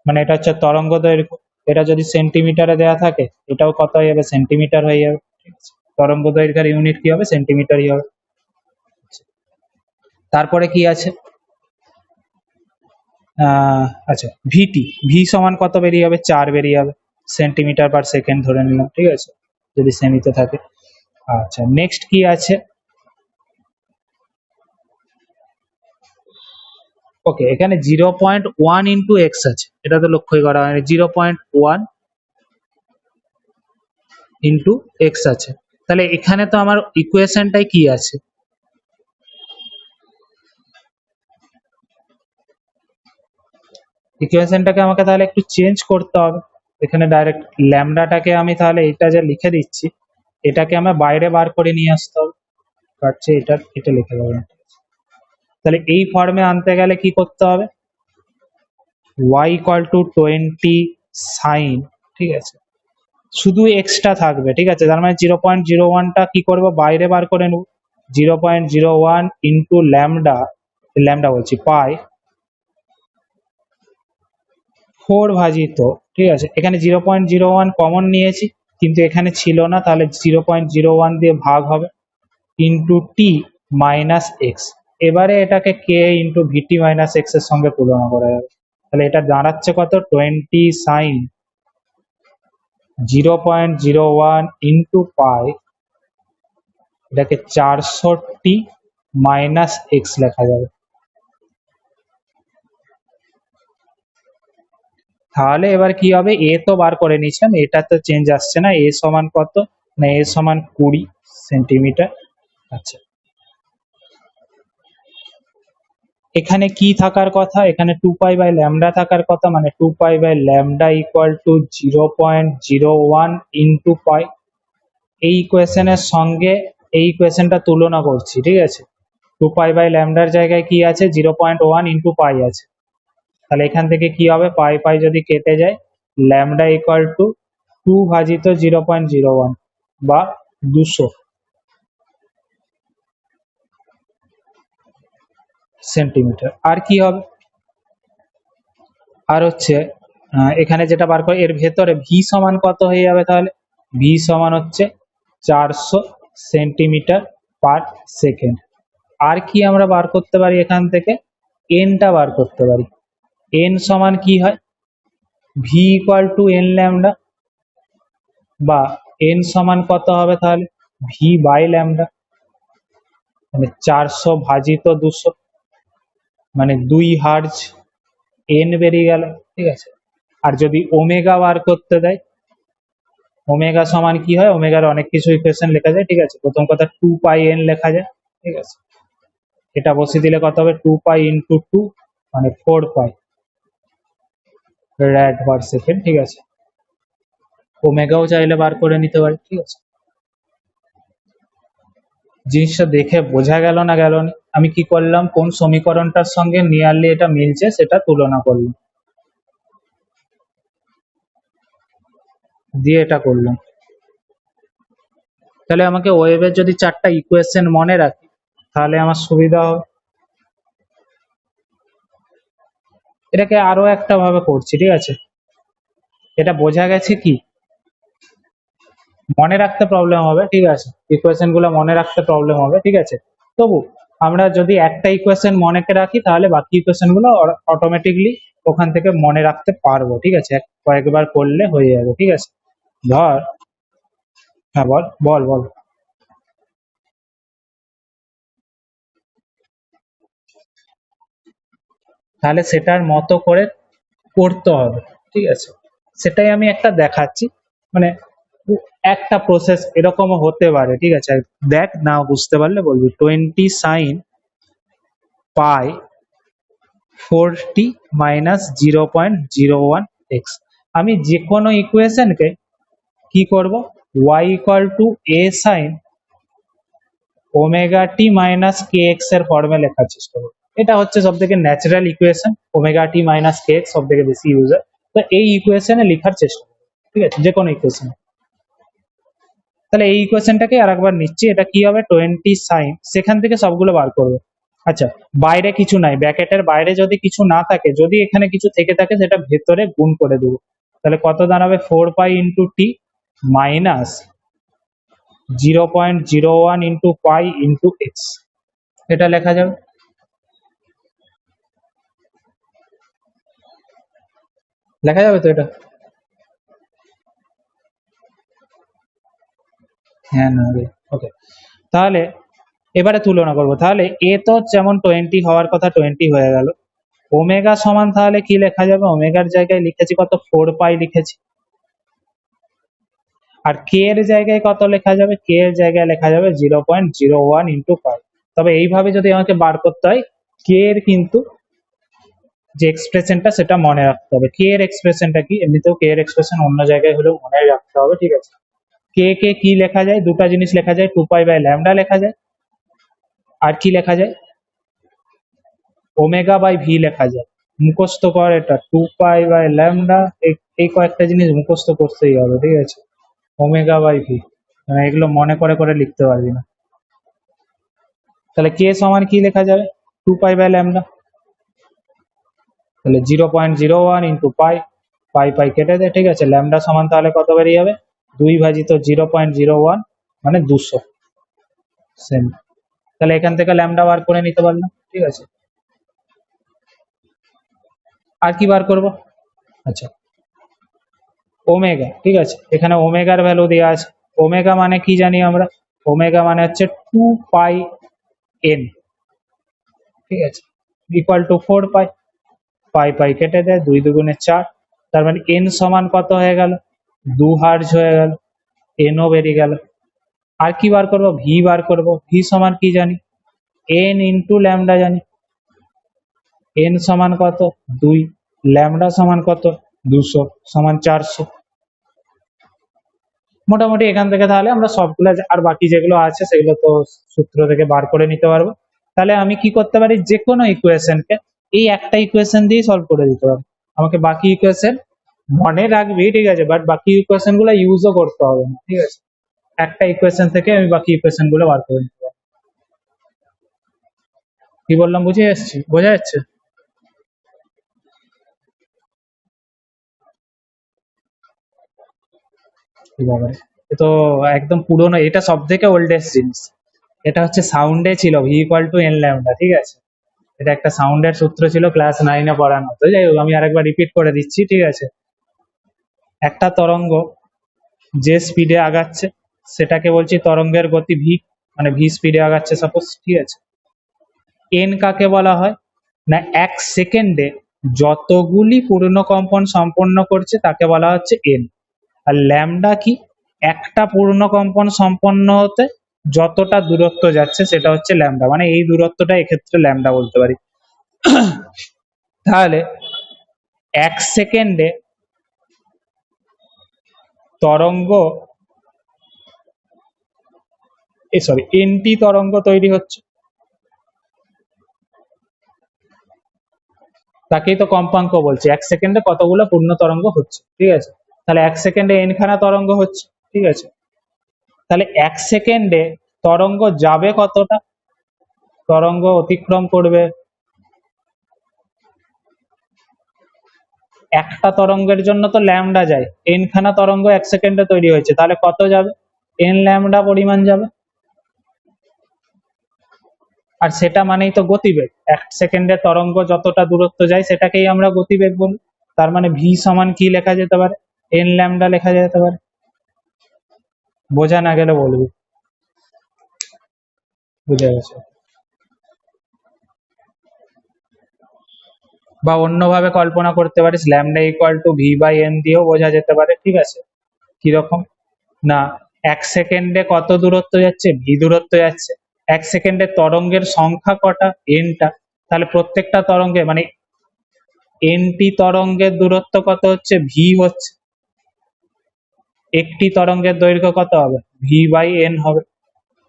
মানে এটা হচ্ছে তরঙ্গ দৈর্ঘ্য। এটা যদি সেন্টিমিটারে দেওয়া থাকে এটাও কত হয়ে যাবে, সেন্টিমিটার হয়ে যাবে, ঠিক আছে। তরঙ্গ দৈর্ঘ্যের ইউনিট কি হবে, সেন্টিমিটারই হবে। তারপরে কি আছে, আচ্ছা ভিটি, ভি সমান কত বেরিয়ে যাবে, 4 বেরিয়ে যাবে, সেন্টিমিটার পার সেকেন্ড ধরে নিলাম, ঠিক আছে, যদি সেমিতে থাকে। আচ্ছা নেক্সট কি আছে, ওকে, এখানে 0.1 ইন্টু এক্স আছে, এটা তো লক্ষ্যই করা হয়নি, 0.1 ইন্টু এক্স আছে। তাহলে এখানে তো আমার ইকুয়েশনটাই কি আছে, ইকুয়েশনটাকে আমাকে তাহলে একটু চেঞ্জ করতে হবে। এখানে ডাইরেক্ট ল্যামডাটাকে আমি তাহলে এটা যে লিখে দিচ্ছি, এটাকে আমরা বাইরে বার করে নিয়ে আসতে হবে, কাটছে এটা লিখে দেবো। তাহলে এই ফর্মে আনতে গেলে কি করতে হবে, y ইকুয়াল টু 20 সাইন, ঠিক আছে, শুধু এক্সট্রা থাকবে, ঠিক আছে, তার মানে 0.01টা কি করবো, বাইরে বার করে নেব, 0.01 ইন্টু ল্যামডা, ল্যামডা বলছি পাই 4 ভাজিত, ঠিক আছে, এখানে 0.01 কমন নিয়েছি কিন্তু এখানে ছিল না, তাহলে 0.01 দিয়ে ভাগ হবে, ইন্টু টি মাইনাস এক্স। এবারে এটাকে কে ইন্টু ভিটি মাইনাস এক্স এর সঙ্গে তুলনা করা যাবে, তাহলে এটা দাঁড়াচ্ছে কত, 20 সাইন 0.01 ইন্টু পাই, এটাকে 400 মাইনাস এক্স লেখা যাবে। তাহলে এবার কি হবে, এ তো বার করে নিচ্ছেন, এটা তো চেঞ্জ আসছে না, এ সমান কত, না এ সমান 20 সেন্টিমিটার। আচ্ছা এখানে কি থাকার কথা, এখানে 2 পাই বাই ল্যামডা থাকার কথা, মানে 2 pi by lambda equal to 0.01 into pi. এই ইকুয়েশনের সঙ্গে এই ইকুয়েশনটা তুলনা করছি, ঠিক আছে। 2 পাই বাই ল্যামডার জায়গায় কি আছে, 0.1 ইন্টু পাই আছে, তাহলে এখান থেকে কি হবে, পাই পাই যদি কেটে যায়, ল্যামডা ইকুয়াল টু 2 ভাজিত 0.01 বা 200 সেন্টিমিটার। আর কি হবে, আর হচ্ছে এখানে যেটা বার করে এর ভেতরে ভি সমান কত হয়ে যাবে তাহলে, ভি সমান হচ্ছে 400 সেন্টিমিটার/সেকেন্ড। আর কি আমরা বার করতে পারি এখান থেকে, এনটা বার করতে পারি। এন সমান কি হয়, V equal to N lambda, বা এন সমান কত হবে তাহলে, ভি বাই ল্যামডা, মানে 400/200 মানে 2 হার্জ এন বেরিয়ে গেল, ঠিক আছে। আর যদি ওমেগা বার করতে দেয়, ওমেগা সমান কি হয়, ওমেগার অনেক কিছু ইকুয়েশন লেখা যায়, ঠিক আছে। প্রথম কথা 2πn লেখা যায়, ঠিক আছে। এটা বসিয়ে দিলে কত হবে, 2π × 2 মানে 4π rad/সেকেন্ড, ঠিক আছে। ওমেগাও চাইলে বার করে নিতে পারি, ঠিক আছে। জিনিসটা দেখে বোঝা গেল না গেল না? আমি কি করলাম, কোন সমীকরণটার সঙ্গে নিয়ারলি এটা মিলছে সেটা তুলনা করলাম, দিয়ে এটা করলাম। তাহলে আমাকে ওয়েভের যদি 4টা ইকুয়েশন মনে রাখি তাহলে আমার সুবিধা হবে। এটাকে আরো একটা ভাবে করছি, ঠিক আছে। এটা বোঝা গেছে কি, মনে রাখতে প্রবলেম হবে, ঠিক আছে। ইকুয়েশন গুলো মনে রাখতে প্রবলেম হবে, ঠিক আছে। তবু আমরা যদি একটা ইকুয়েশন মনে রাখি তাহলে বাকি ইকুয়েশন গুলো অটোমেটিকলি ওখান থেকে মনে রাখতে পারবো, ঠিক আছে। কয়েকবার করলে হয়ে যাবে, ঠিক আছে। ধর, হ্যাঁ বল বল বল। তাহলে সেটার মতো করে করতে হবে, ঠিক আছে। সেটাই আমি একটা দেখাচ্ছি, মানে একটা প্রসেস এরকমও হতে পারে, ঠিক আছে। দেখ, না বুঝতে পারলে বলবি। 20 sin π 40 - 0.01 x, আমি যে কোনো ইকুয়েশনকে কি করব, y equal to a sin omega T minus K x এর ফর্মে লেখার চেষ্টা করব। এটা হচ্ছে সব থেকে natural equation, omega t minus K x সব থেকে বেশি ইউজ হয়। তো এই ইকুয়েশনে লেখার চেষ্টা করব, ঠিক আছে, যে কোনো ইকুয়েশন। তাহলে এই ইকুয়েশনটাকে আরেকবার নিচ্ছি, এটা কি হবে, 20 সাইন, সেখান থেকে সবগুলো বার করবো। আচ্ছা, বাইরে কিছু নাই, ব্র্যাকেটের বাইরে যদি কিছু না থাকে, যদি এখানে কিছু থেকে থাকে সেটা ভেতরে গুণ করে দেবো। তাহলে কত দাঁড়াবে, 4π × t মাইনাস 0.01 × π × x, এটা লেখা যাবে। লেখা যাবে তো এটা, হ্যাঁ না রে, ওকে। তাহলে এবারে তুলনা করব। তাহলে এ তো যেমন 20 হওয়ার কথা 20 হয়ে গেল। ওমেগা সমান তাহলে কি লেখা যাবে, ওমেগার জায়গায় লিখেছি কত, 4π লিখেছি। আর কে এর জায়গায় কত লেখা যাবে, কে এর জায়গায় লেখা যাবে 0.01 × π। তবে এইভাবে যদি আমাকে বার করতে হয়, কে এর কিন্তু যে এক্সপ্রেশনটা সেটা মনে রাখতে হবে। কে এর এক্সপ্রেশনটা কি, এমনিতেও কে এর এক্সপ্রেশন অন্য জায়গায় হলেও মনে রাখতে হবে, ঠিক আছে। কে কে কি লেখা যায়, দুটো জিনিস লেখা যায়, 2π/λ লেখা যায়, আর কি লেখা যায়, ওমেগা/ভি লেখা যায়। মুখস্থ কর এটা, 2π/λ, এই কয়েকটা জিনিস মুখস্থ করতেই হবে, ঠিক আছে। ওমেগা/ভি, মানে এগুলো মনে করে করে লিখতে পারবি না। তাহলে কে সমান কি লেখা যাবে, 2π/λ, তাহলে 0.01 × পাই, পাই পাই কেটে দে, ঠিক আছে। ল্যামডা সমান তাহলে কত বেরিয়ে যাবে, 2/0.01 মানে 200 সেম। তাহলে এখান থেকে ল্যামডা বার করে নিতে পারলাম, ঠিক আছে। আর কি বার করব, আচ্ছা ওমেগা, ঠিক আছে। এখানে ওমেগার ভ্যালু দেওয়া আছে। ওমেগা মানে কি জানি আমরা, ওমেগা মানে হচ্ছে 2πn, ঠিক আছে, ইকুয়াল টু 4π, পাই পাই কেটে দেয়, 2 2 4, তার মানে এন সমান কত হয়ে গেল, 2 হার্জ হয়ে গেল, এনও বেরিয়ে গেল। আর কি বার করব, ভি বার করব। ভি সমান কি জানি, এন ইন্টু ল্যামডা জানি। এন সমান কত, 2, ল্যামডা সমান কত, 200 সমান 400। মোটামুটি এখান থেকে তাহলে আমরা সবগুলো, আর বাকি যেগুলো আছে সেগুলো তো সূত্র থেকে বার করে নিতে পারবো। তাহলে আমি কি করতে পারি, যে কোনো ইকুয়েশনকে এই একটা ইকুয়েশন দিয়ে সলভ করে দিতে পারবো। আমাকে বাকি ইকুয়েশন মনে রাখবি, ঠিক আছে, বাট বাকি ইকুয়েশন গুলো ইউজও করতে হবে না, ঠিক আছে। একটা ইকুয়েশন থেকে আমি বাকি ইকুয়েশন গুলো বার করে নিতে পারবো। কি বললাম বুঝে এসছি, বোঝা যাচ্ছে? কি ব্যাপারে, এ তো একদম পুরোনো, এটা সব থেকে ওল্ডেস্ট জিনিস। এটা হচ্ছে সাউন্ডে ছিল V equal to N lambda, ঠিক আছে। এটা একটা সাউন্ডের সূত্র ছিল ক্লাস 9-এ পড়ানো, তো যাই হোক আমি আরেকবার রিপিট করে দিচ্ছি, ঠিক আছে। একটা তরঙ্গ যে স্পিডে আগাচ্ছে সেটাকে বলছি তরঙ্গের গতি ভি, মানে ভি স্পিডে আগাচ্ছে সাপোজ, ঠিক আছে। এন কাকে বলা হয়, না এক সেকেন্ডে যতগুলি পূর্ণ কম্পন সম্পন্ন করছে তাকে বলা হচ্ছে এন। আর ল্যামডা কি, একটা পূর্ণ কম্পন সম্পন্ন হতে যতটা দূরত্ব যাচ্ছে সেটা হচ্ছে ল্যামডা, মানে এই দূরত্বটা এক্ষেত্রে ল্যামডা বলতে পারি। তাহলে এক সেকেন্ডে তরঙ্গ এনটি তরঙ্গ তৈরি হচ্ছে, তাকেই তো কম্পাঙ্ক বলছে, এক সেকেন্ডে কতগুলো পূর্ণ তরঙ্গ হচ্ছে, ঠিক আছে। তাহলে এক সেকেন্ডে এন খানা তরঙ্গ হচ্ছে, ঠিক আছে। তাহলে এক সেকেন্ডে তরঙ্গ যাবে কতটা, তরঙ্গ অতিক্রম করবে, একটা তরঙ্গের জন্য তো ল্যামডা যায়, এন খানা তরঙ্গ এক সেকেন্ডে তৈরি হয়েছে, তাহলে কত যাবে, এন ল্যামডা পরিমাণ যাবে। আর সেটা মানেই তো গতিবেগ, এক সেকেন্ডে তরঙ্গ যতটা দূরত্ব যায় সেটাকেই আমরা গতিবেগ বলি। তার মানে ভি সমান কি লেখা যেতে পারে, এন ল্যামডা লেখা যেতে পারে। বোঝা না গেলে বলবি, বুঝে গেছে। বা অন্যভাবে কল্পনা করতে পারিস, lambda equal to v by n দিয়েও বোঝা যেতে পারে, ঠিক আছে। কিরকম, না এক সেকেন্ডে কত দূরত্ব যাচ্ছে, ভি দূরত্ব যাচ্ছে, এক সেকেন্ডে তরঙ্গের সংখ্যা কটা, এনটা, তাহলে প্রত্যেকটা তরঙ্গে মানে এনটি তরঙ্গের দূরত্ব কত হচ্ছে, ভি হচ্ছে, একটি তরঙ্গের দৈর্ঘ্য কত হবে, ভি বাই এন হবে,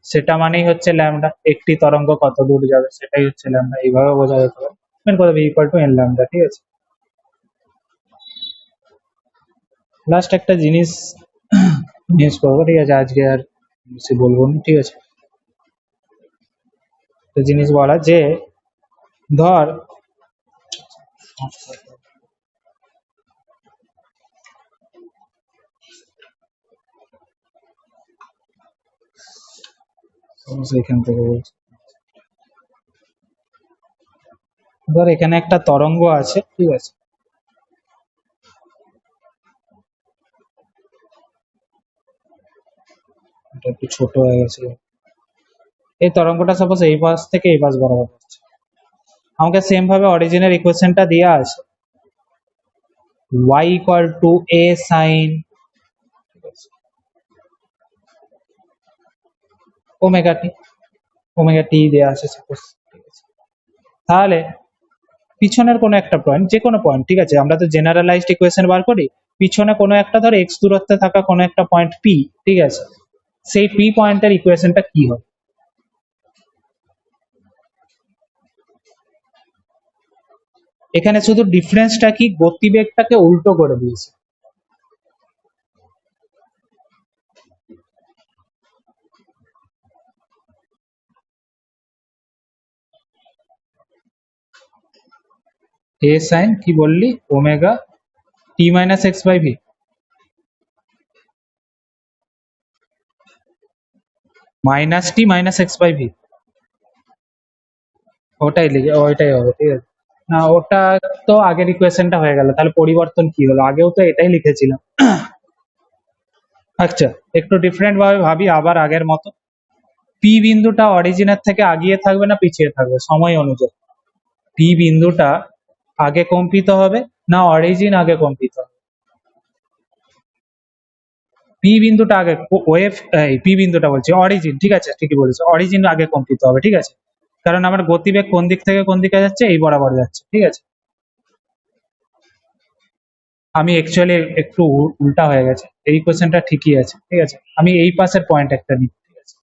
সেটা মানেই হচ্ছে ল্যামডা, একটি তরঙ্গ কত দূর যাবে সেটাই হচ্ছে ল্যামডা, এইভাবে বোঝা যেতে পারে। কত V equal to N lambda, ঠিক আছে। লাস্ট একটা জিনিস জিনিস করবো, ঠিক আছে, আজকে আর বেশি বলবো না, ঠিক আছে। তো জিনিস বলা যে ধর এখান থেকে বলছি, ধর এখানে একটা তরঙ্গ আছে, ঠিক আছে। এটা একটু ছোট হয়ে গেছে। এই তরঙ্গটা সাপোজ এই পাশ থেকে এই পাশ বরাবর যাচ্ছে, আমাকে সেম ভাবে অরিজিনের ইকুয়েশনটা দেওয়া আছে, y equal to a sin omega T, omega T দেওয়া আছে সাপোজ, ঠিক আছে। তাহলে পিছনের কোনো একটা পয়েন্ট, যে কোনো পয়েন্ট, ঠিক আছে, আমরা তো জেনারেলাইজড ইকুয়েশন বার করি, পিছনে কোনো একটা ধর এক্স দূরত্বে থাকা কোনো একটা পয়েন্ট পি, ঠিক আছে, সেই পি পয়েন্টের ইকুয়েশনটা কি হবে, এখানে শুধু ডিফারেন্সটা কি, গতিবেগটাকে উল্টো করে দিয়েছে। এ সাইন কি বললি, omega T minus x by v, minus t minus x by v, ওটাই লিখে ওইটাই হবে, ঠিক আছে। না ওটা তো আগের ইকুয়েশনটা হয়ে গেল, তাহলে পরিবর্তন কি হলো, আগেও তো এটাই লিখেছিলাম। আচ্ছা, একটু ডিফারেন্ট ভাবে ভাবি, আবার আগের মতো, পি বিন্দুটা অরিজিনের থেকে আগিয়ে থাকবে না পিছিয়ে থাকবে সময় অনুযায়ী, পি বিন্দুটা আগে কম্পিত হবে না অরিজিন আগে কম্পিত হবে, পি বিন্দুটা আগে, ওয়েভ, পি বিন্দুটা বলছি অরিজিন, ঠিক আছে, ঠিকই বলেছো, অরিজিন আগে কম্পিত হবে, ঠিক আছে, কারণ আমার গতিবেগ কোন দিক থেকে কোন দিকে যাচ্ছে, এই বরাবর যাচ্ছে, ঠিক আছে। আমি অ্যাকচুয়ালি একটু উল্টা হয়ে গেছে, এই কোশ্চেনটা ঠিকই আছে, ঠিক আছে, আমি এই পাশের পয়েন্ট একটা নিই, ঠিক আছে,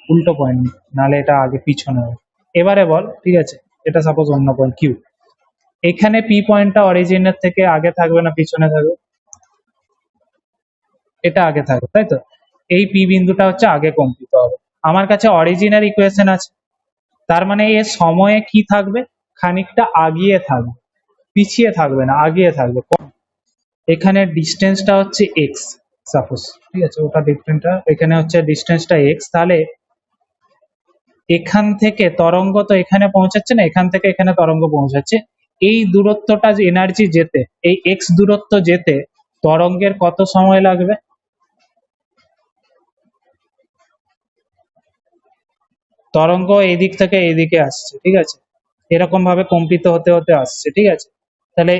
উল্টো পয়েন্ট নিই, নাহলে এটা আগে পিছনে হবে। এবারে বল, ঠিক আছে, এটা সাপোজ অন্য পয়েন্ট কিউ, এখানে পি পয়েন্টটা অরিজিনের থেকে আগে থাকবে না পিছনে থাকবে, এটা আগে থাকবে, তাই তো, এই পি বিন্দুটা হচ্ছে আগে কম্পিত হবে, আমার কাছে অরিজিনাল ইকুয়েশন আছে, তার মানে এর সময়ে কি থাকবে, খানিকটা আগিয়ে থাকবে, পিছিয়ে থাকবে না, আগিয়ে থাকবে। এখানে ডিস্টেন্সটা হচ্ছে এক্স, সাপোজ, ঠিক আছে, ওটা ডিফারেন্টটা, এখানে হচ্ছে ডিস্টেন্সটা এক্স, তাহলে এখান থেকে তরঙ্গ তো এখানে পৌঁছাচ্ছে না, এখান থেকে এখানে তরঙ্গ পৌঁছাচ্ছে, এই দূরত্বটা যে এনার্জি যেতে, এই এক্স দূরত্ব যেতে তরঙ্গের কত সময় লাগবে? তরঙ্গ এই দিক থেকে এইদিকে আসছে, ঠিক আছে, এরকম ভাবে কম্পিত হতে হতে আসছে, ঠিক আছে, তাহলে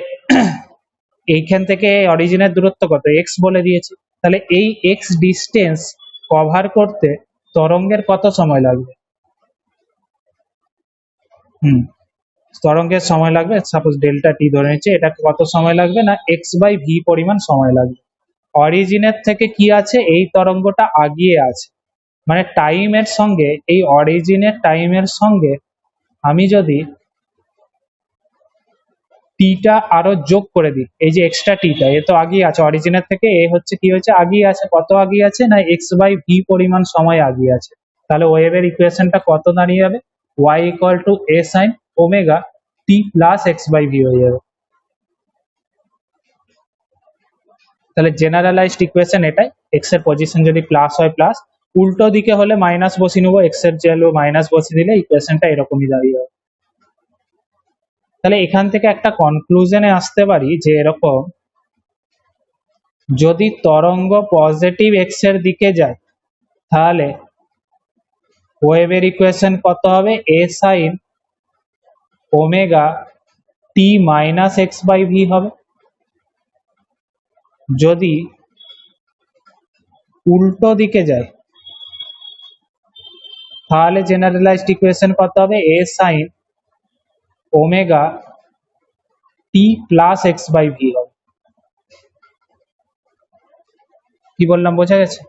এইখান থেকে অরিজিনের দূরত্ব কত, এক্স বলে দিয়েছি, তাহলে এই এক্স ডিস্টেন্স কভার করতে তরঙ্গের কত সময় লাগবে? হুম, তরঙ্গের সময় লাগবে, সাপোজ ডেল্টা টি ধরে নিচ্ছি, এটা কত সময় লাগবে না এক্স বাই ভি পরিমাণ সময় লাগবে। অরিজিনের থেকে কি আছে, এই তরঙ্গটা আগিয়ে আছে, মানে টাইমের সঙ্গে, এই অরিজিনের টাইমের সঙ্গে আমি যদি টিটা আরো যোগ করে দিই, এই যে এক্সট্রা টিটা, এ তো আগিয়ে আছে অরিজিনের থেকে, এ হচ্ছে কি হয়েছে, আগিয়ে আছে, কত আগিয়ে আছে না এক্স বাই ভি পরিমাণ সময় আগিয়ে আছে, তাহলে ওয়েভের ইকুয়েশনটা কত দাঁড়িয়ে যাবে, y equal to A sine omega T plus x by v হয়ে যাবে। তাহলে জেনারেলাইজড ইকুয়েশন এটাই, এক্স এর পজিশন যদি প্লাস হয় প্লাস, উল্টো দিকে হলে মাইনাস বসিয়ে নেবো, এক্স এর ভ্যালু মাইনাস বসিয়ে দিলে ইকুয়েশনটা এরকমই দাঁড়িয়ে যাবে। তাহলে এখান থেকে একটা কনক্লুশনে আসতে পারি যে এরকম, যদি তরঙ্গ পজিটিভ এক্স এর দিকে যায় তাহলে ওয়েভের ইকুয়েশন কত হবে, A sine omega T minus x by V হবে। যদি উল্টো দিকে যায় তাহলে জেনারেলাইজড ইকুয়েশন কত হবে, A sine omega T plus x by V হবে। কি বললাম বোঝা গেছে?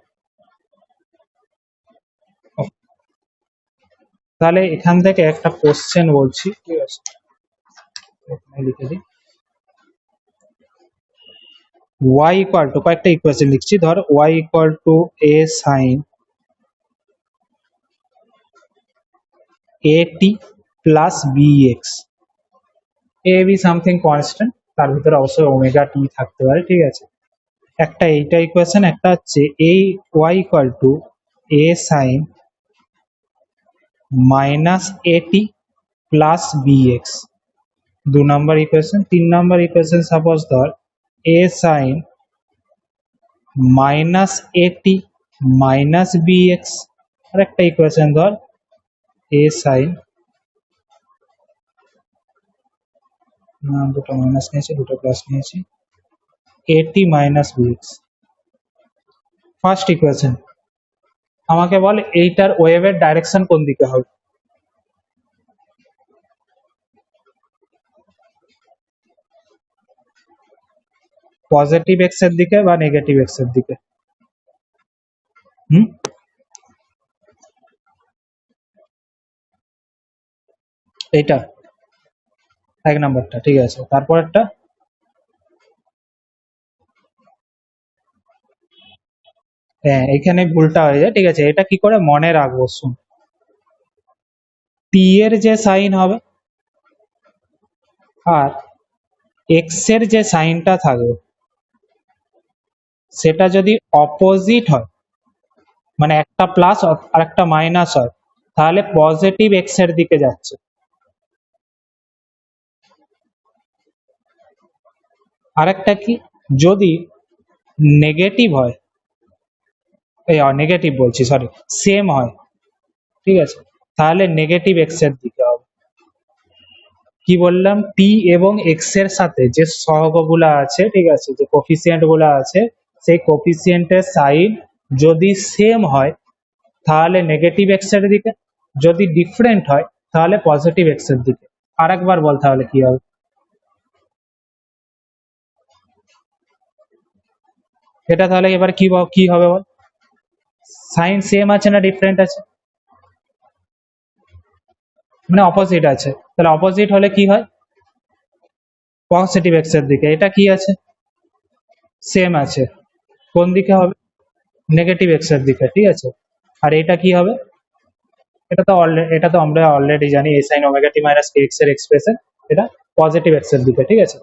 তাহলে এখান থেকে একটা কোশ্চেন বলছি, ঠিক আছে, এখানে লিখে দিই, y ইকুয়াল টু, কয়েকটা ইকুয়েশন লিখছি, ধর y equal to a sin at plus bx, a b something constant, তার ভিতরে অবশ্যই ওমেগা টি থাকতে পারে, ঠিক আছে, একটা এইটা ইকুয়েশন, একটা হচ্ছে এই y equal to a sin minus at plus bx, 2 number equation. 3 number equation suppose ধর a sin minus at minus bx, আর একটা ইকুয়েশন ধর a sin, দুটো মাইনাস নিয়েছি দুটো প্লাস নিয়েছি, at minus bx। First equation, আমাকে বল এইটার ওয়েভের ডাইরেকশন কোন দিকে হবে? পজিটিভ এক্স এর দিকে বা নেগেটিভ এক্স এর দিকে? হুম, এইটা 1 নম্বরটা, ঠিক আছে, তারপর একটা, হ্যাঁ এখানে ভুলটা হয়ে যায়, ঠিক আছে, এটা কি করে মনে রাখবো, শুন, টি এর যে সাইন হবে আর এক্স এর যে সাইনটা থাকবে সেটা যদি অপোজিট হয়, মানে একটা প্লাস আর একটা মাইনাস হয়, তাহলে পজিটিভ এক্স এর দিকে যাচ্ছে, আরেকটা কি, যদি নেগেটিভ হয়, এই নেগেটিভ বলছি সরি, সেম হয়, ঠিক আছে, তাহলে নেগেটিভ এক্স এর দিকে হবে। কি বললাম, টি এবং এক্স এর সাথে যে সহগগুলো আছে, ঠিক আছে, যে কোফিসিয়েন্ট গুলো আছে, সেই কোফিসিয়েন্টের সাইন যদি সেম হয় তাহলে নেগেটিভ এক্স এর দিকে, যদি ডিফারেন্ট হয় তাহলে পজিটিভ এক্স এর দিকে। আরেকবার বল তাহলে কি হবে, এটা তাহলে এবার কি হবে বল, সাইন সেম আছে না ডিফারেন্ট আছে, মানে অপোজিট আছে, তাহলে অপোজিট হলে কি হয়, পজিটিভ এক্স এর দিকে। এটা কি আছে, সেম আছে, কোন দিকে হবে, নেগেটিভ এক্স এর দিকে, ঠিক আছে, আর এটা কি হবে, এটা তো আমরা অলরেডি জানি, a sin omega t minus kx এর এক্সপ্রেশন, এটা পজিটিভ এক্স এর দিকে, ঠিক আছে।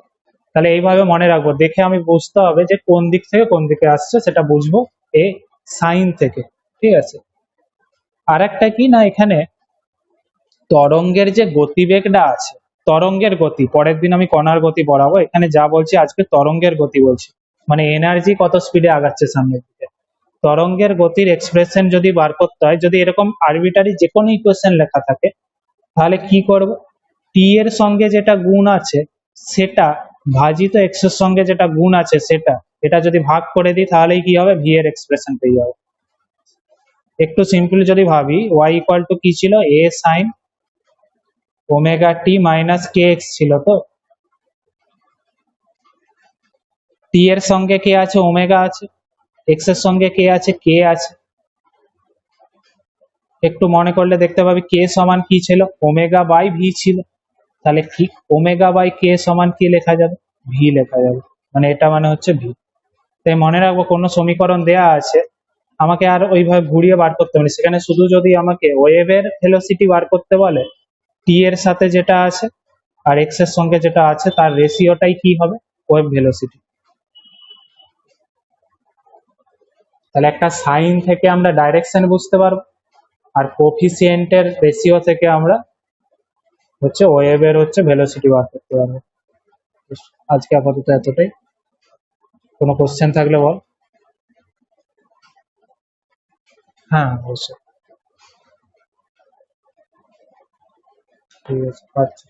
তাহলে এইভাবে মনে রাখবো, দেখে আমি বুঝতে হবে যে কোন দিক থেকে কোন দিকে আসছে, সেটা বুঝবো এই সাইন থেকে। ঠিক আছে, আর একটা কি না, এখানে তরঙ্গের যে গতিবেগটা আছে, তরঙ্গের গতি পরের দিন আমি কণার গতি পড়াবো, এখানে যা বলছি আজকে তরঙ্গের গতি বলছি, মানে এনার্জি কত স্পিডে আগাচ্ছে সামনের দিকে। তরঙ্গের গতির এক্সপ্রেশন যদি বার করতে হয়, যদি এরকম আরবিটারি যে কোনো ইকুয়েশন লেখা থাকে, তাহলে কি করব, টি এর সঙ্গে যেটা গুণ আছে সেটা ভাজিত এক্স এর সঙ্গে যেটা গুণ আছে সেটা, এটা যদি ভাগ করে দিই তাহলেই কি হবে, ভি এর এক্সপ্রেশন পেয়ে যাবে। একটু সিম্পল যদি ভাবি, ওয়াই ইকুয়াল টু কি ছিল, এ সাইন ওমেগা টি মাইনাস কে এক্স ছিল, তো টি এর সঙ্গে কে আছে, ওমেগা আছে, এক্স এর সঙ্গে কে আছে, কে আছে। একটু মনে করলে দেখতে পাবি কে সমান কি ছিল, ওমেগা বাই ভি ছিল, তাহলে কি ওমেগা বাই কে সমান কি লেখা যাবে, ভি লেখা যাবে, মানে এটা মানে হচ্ছে ভি। তাই মনে রাখবো, কোনো সমীকরণ দেয়া আছে, আমাকে আর ওইভাবে ঘুরিয়ে বার করতে হবে না, সেখানে শুধু যদি আমাকে ওয়েভের ভেলোসিটি বার করতে বলে, টি এর সাথে যেটা আছে আর এক্স এর সঙ্গে যেটা আছে তার রেশিওটাই কি হবে, ওয়েভ ভেলোসিটি। তাহলে একটা সাইন থেকে আমরা ডাইরেকশন বুঝতে পারবো, আর কোফিসিয়েন্টের রেশিও থেকে আমরা হচ্ছে ওয়েভের হচ্ছে ভেলোসিটি বার করতে পারবো। আজকে আপাতত এতটাই, কোনো কোশ্চেন থাকলে বল। হ্যাঁ অবশ্যই, ঠিক আছে, আচ্ছা।